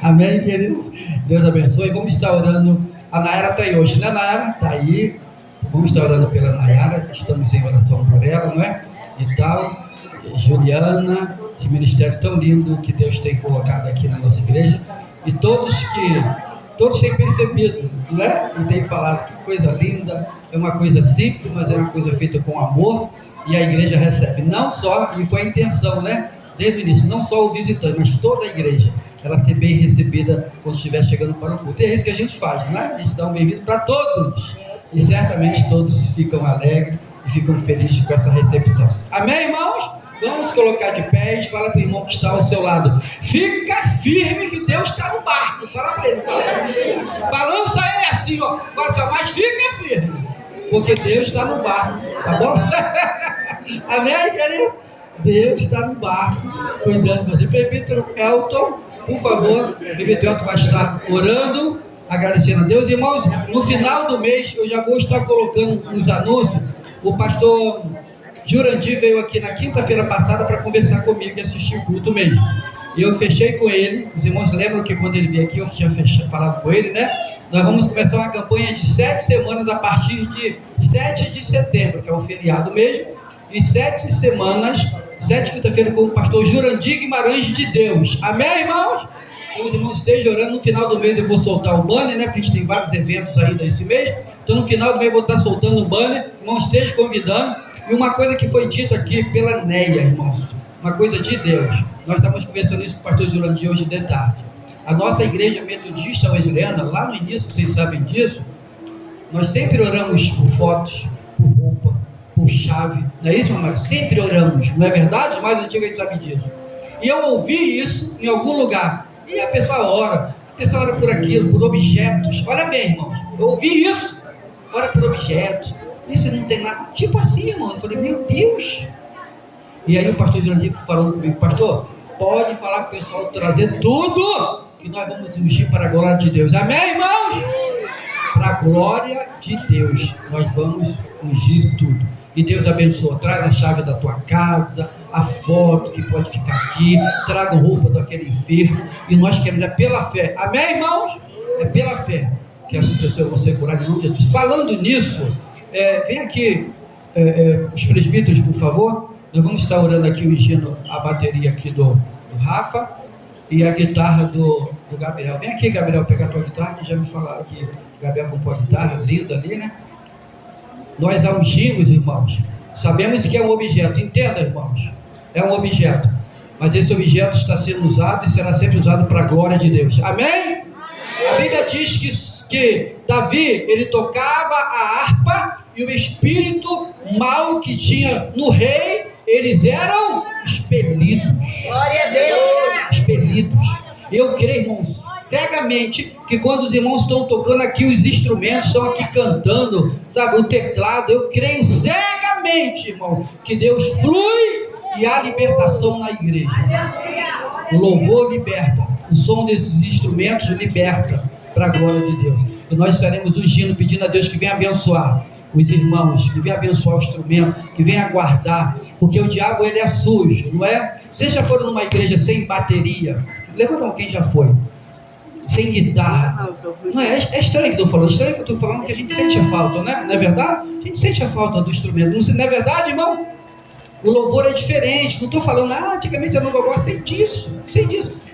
G: Amém, queridos? Deus abençoe. Vamos estar orando. A Nayara está aí hoje, né, Nayara? Está aí. Vamos estar orando pela Nayara. Estamos em oração por ela, não é? E tal. Juliana, esse ministério tão lindo que Deus tem colocado aqui na nossa igreja. E todos têm percebido, não é? E têm falado que coisa linda. É uma coisa simples, mas é uma coisa feita com amor. E a igreja recebe. Não só, e foi a intenção, né? Desde o início, não só o visitante, mas toda a igreja, ela ser bem recebida quando estiver chegando para o culto. E é isso que a gente faz, né? A gente dá um bem-vindo para todos. E certamente todos ficam alegres e ficam felizes com essa recepção. Amém, irmãos? Vamos colocar de pés. Fala para o irmão que está ao seu lado. Fica firme que Deus está no barco. Fala para ele, fala. Balança ele assim, ó. Fala assim, ó, mas fica firme, porque Deus está no barco, tá bom? Amém, querido? Deus está no barco, cuidando de você. Presbítero Elton, por favor, o presbítero Elton vai estar orando, agradecendo a Deus. Irmãos, no final do mês, eu já vou estar colocando nos anúncios. O pastor Jurandir veio aqui na quinta-feira passada para conversar comigo e assistir o culto mesmo. E eu fechei com ele. Os irmãos lembram que quando ele veio aqui, eu tinha falado com ele, né? Nós vamos começar uma campanha de 7 semanas a partir de 7 de setembro, que é o feriado mesmo. E 7 semanas, 7 quinta-feira, com o pastor Jurandir Guimarães de Deus. Amém, irmãos? Então, os irmãos estejam orando. No final do mês eu vou soltar o banner, né? Porque a gente tem vários eventos ainda esse mês. Então, no final do mês eu vou estar soltando o banner. Irmãos, estejam convidando. E uma coisa que foi dita aqui pela Neia, irmãos. Uma coisa de Deus. Nós estamos conversando isso com o pastor Jurandir hoje de tarde. A nossa igreja metodista wesleyana, lá no início, vocês sabem disso, nós sempre oramos por fotos, por roupa, por chave. Não é isso, mamãe? Sempre oramos. Não é verdade? Mais antigo a gente sabe disso. E eu ouvi isso em algum lugar. E a pessoa ora por aquilo, por objetos. Olha bem, irmão. Eu ouvi isso. Ora por objetos. Isso não tem nada. Tipo assim, irmão. Eu falei, meu Deus. E aí o pastor Jurandir falou comigo, pastor, pode falar com o pessoal trazer tudo que nós vamos ungir para a glória de Deus. Amém, irmãos? Para a glória de Deus, nós vamos ungir tudo. E Deus abençoa. Traz a chave da tua casa, a foto que pode ficar aqui, traga roupa daquele enfermo. E nós queremos, é pela fé. Amém, irmãos? É pela fé que essas pessoas vão ser curadas em nome de Jesus. Falando nisso, vem aqui Os presbíteros, por favor. Nós vamos estar orando aqui, ungindo a bateria aqui do Rafa e a guitarra do Gabriel. Vem aqui, Gabriel, pegar a tua guitarra, que já me falaram que o Gabriel comprou a guitarra, linda ali, né? Nós a ungimos, irmãos. Sabemos que é um objeto, entenda, irmãos. É um objeto. Mas esse objeto está sendo usado e será sempre usado para a glória de Deus. Amém? A Bíblia diz que Davi, ele tocava a harpa e o espírito mau que tinha no rei, eles eram expelidos.
F: Glória a Deus.
G: Expelidos. Eu creio, irmãos, cegamente, que quando os irmãos estão tocando aqui, os instrumentos estão aqui cantando, sabe, o teclado, eu creio cegamente, irmão, que Deus flui e há libertação na igreja. O louvor liberta, o som desses instrumentos liberta para a glória de Deus. E nós estaremos ungindo, pedindo a Deus que venha abençoar os irmãos, que venha abençoar o instrumento, que venha guardar, porque o diabo ele é sujo, não é? Vocês já foram numa igreja sem bateria? Levanta a mão quem já foi. Sem guitarra. Não é estranho que eu estou falando, estranho que eu estou falando, que a gente sente a falta, né? Não é verdade? A gente sente a falta do instrumento. Não é verdade, irmão? O louvor é diferente. Não estou falando, antigamente eu não louvor, sei disso.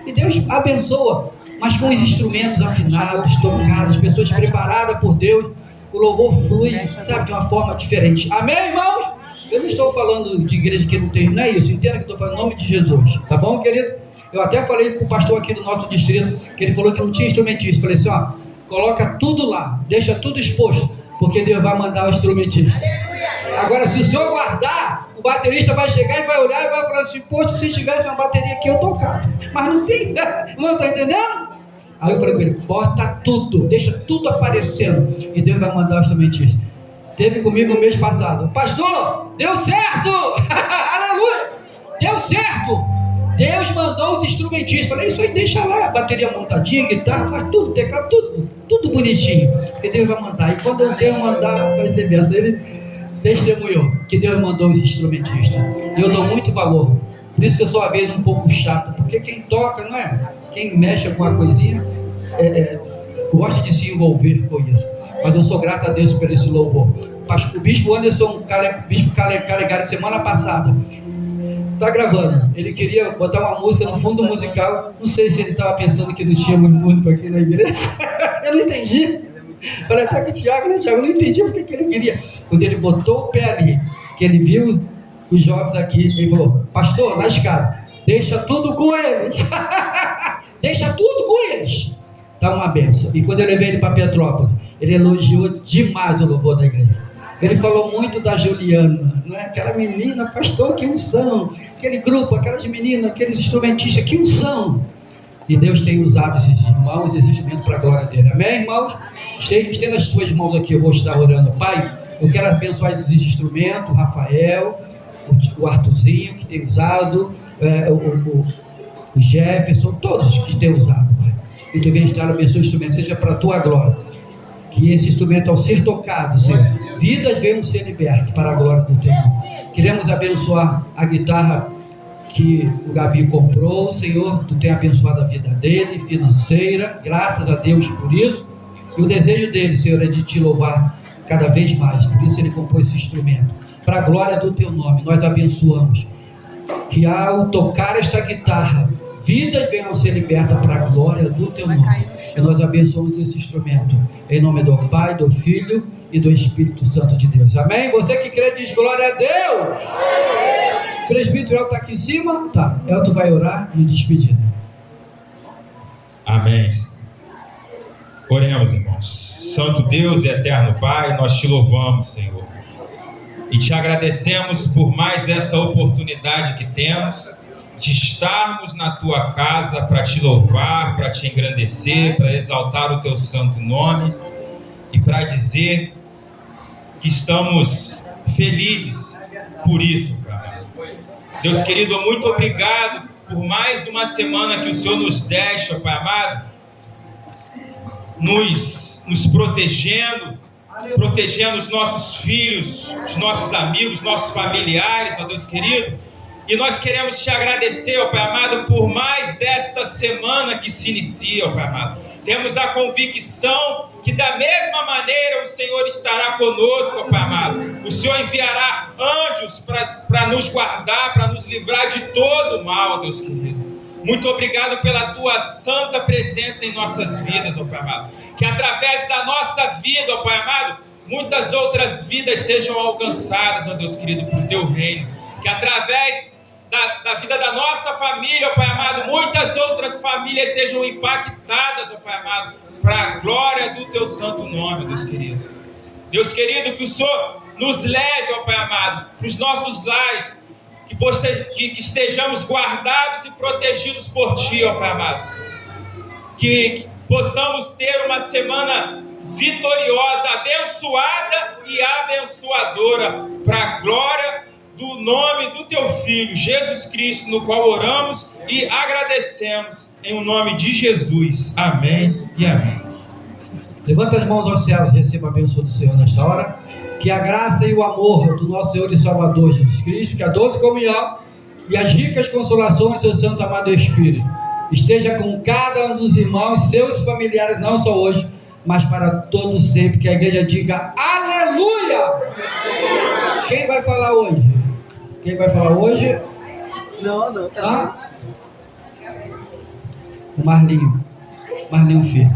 G: E Deus abençoa, mas com os instrumentos afinados, tocados, pessoas preparadas por Deus, o louvor flui, sabe, de uma forma diferente. Amém, irmãos? Eu não estou falando de igreja que não tem, não é isso. Entenda que eu estou falando em nome de Jesus. Tá bom, querido? Eu até falei com o pastor aqui do nosso distrito, que ele falou que não tinha instrumentista. Falei assim, ó, coloca tudo lá, deixa tudo exposto, porque Deus vai mandar o instrumentista. Agora, se o senhor guardar, o baterista vai chegar e vai olhar e vai falar assim, poxa, se tivesse uma bateria aqui eu tocava. Mas não tem, não tá entendendo? Aí eu falei com ele, bota tudo, deixa tudo aparecendo, e Deus vai mandar o instrumentista. Teve comigo o mês passado, pastor, deu certo, aleluia, deu certo. Deus mandou os instrumentistas. Falei, isso aí deixa lá, bateria montadinha, guitarra, faz tudo, teclado, tudo bonitinho, que Deus vai mandar. E quando Deus mandar, vai ser benção. Ele testemunhou que Deus mandou os instrumentistas. E eu dou muito valor. Por isso que eu sou às vezes um pouco chato, porque quem toca, não é? Quem mexe com uma coisinha, gosta de se envolver com isso. Mas eu sou grato a Deus por esse louvor. O bispo Anderson, bispo Calegari, semana passada, está gravando. Ele queria botar uma música no fundo musical. Não sei se ele estava pensando que não tinha muito músico aqui na igreja. Eu não entendi. Falei até que o Tiago, né, Tiago? Eu não entendi porque que ele queria. Quando ele botou o pé ali, que ele viu os jovens aqui, ele falou, pastor, na escada, deixa tudo com eles. Deixa tudo com eles. Tá uma benção. E quando eu levei ele para Petrópolis, ele elogiou demais o louvor da igreja. Ele falou muito da Juliana, não é? Aquela menina, pastor, que unção. Aquele grupo, aquelas meninas, aqueles instrumentistas, que unção. E Deus tem usado esses irmãos, esses instrumentos para a glória dele. Amém, irmãos? Estenda as suas mãos aqui, eu vou estar orando. Pai, eu quero abençoar esses instrumentos, o Rafael, o Arthurzinho, que tem usado, o Jefferson, todos que tem usado, Pai. Que tu venha estar abençoando o instrumento, seja para a tua glória. Que esse instrumento, ao ser tocado, Senhor, vidas venham ser libertas para a glória do teu nome. Queremos abençoar a guitarra que o Gabi comprou, Senhor, tu tem abençoado a vida dele, financeira, graças a Deus por isso. E o desejo dele, Senhor, é de te louvar cada vez mais. Por isso ele comprou esse instrumento. Para a glória do teu nome, nós abençoamos. Que ao tocar esta guitarra, vidas venham a ser libertas para a glória do teu nome. E nós abençoamos esse instrumento. Em nome do Pai, do Filho e do Espírito Santo de Deus. Amém? Você que crê diz glória a Deus. O presbítero está aqui em cima? Tá. Elton vai orar e despedir.
I: Amém. Oremos, irmãos. Santo Deus e eterno Pai, nós te louvamos, Senhor. E te agradecemos por mais essa oportunidade que temos de estarmos na tua casa para te louvar, para te engrandecer, para exaltar o teu santo nome e para dizer que estamos felizes por isso, Pai. Deus querido, muito obrigado por mais uma semana que o Senhor nos deixa, Pai amado, nos protegendo os nossos filhos, os nossos amigos, nossos familiares, ó Deus querido. E nós queremos te agradecer, ó Pai amado, por mais desta semana que se inicia, ó Pai amado. Temos a convicção que da mesma maneira o Senhor estará conosco, ó Pai amado. O Senhor enviará anjos para nos guardar, para nos livrar de todo o mal, Deus querido. Muito obrigado pela Tua santa presença em nossas vidas, ó Pai amado. Que através da nossa vida, ó Pai amado, muitas outras vidas sejam alcançadas, ó Deus querido, por Teu reino. Que através da vida da nossa família, ó Pai amado, muitas outras famílias sejam impactadas, ó Pai amado, para a glória do Teu santo nome, Deus querido. Deus querido, que o Senhor nos leve, ó Pai amado, para os nossos lares, que estejamos guardados e protegidos por Ti, ó Pai amado. Que possamos ter uma semana vitoriosa, abençoada e abençoadora, para a glória do nome do Teu Filho, Jesus Cristo, no qual oramos e agradecemos, em o nome de Jesus. Amém e amém.
G: Levanta as mãos aos céus e receba a bênção do Senhor nesta hora. Que a graça e o amor do nosso Senhor e Salvador Jesus Cristo, que a doce comunhão e as ricas consolações do seu Santo Amado Espírito esteja com cada um dos irmãos, seus familiares, não só hoje, mas para todos sempre. Que a igreja diga aleluia! Quem vai falar hoje? Quem vai falar hoje?
B: Não.
G: Ah? O Marlinho Filho.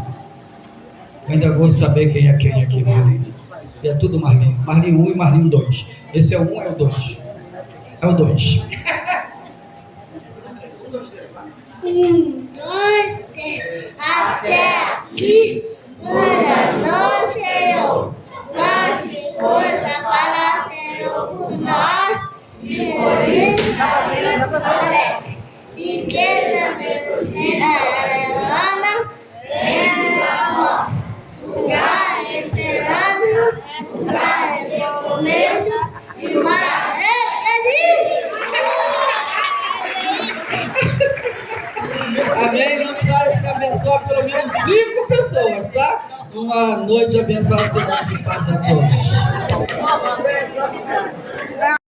G: Eu ainda vou saber quem é quem aqui, Marlinho. E é tudo Marlinho. Marlinho 1 e Marlinho 2. Esse é o 1, é o 2. É o 2.
F: 1, 2, 3. Até aqui, nos Senhor. Faz coisa para o Senhor por nós. E por isso a vida falece. Igreja Ana, lugar de esperança, lugar de começo e lugar
G: Amém? Não sai de abençoar pelo menos 5 pessoas, tá? Uma noite abençoada, semana de paz a todos.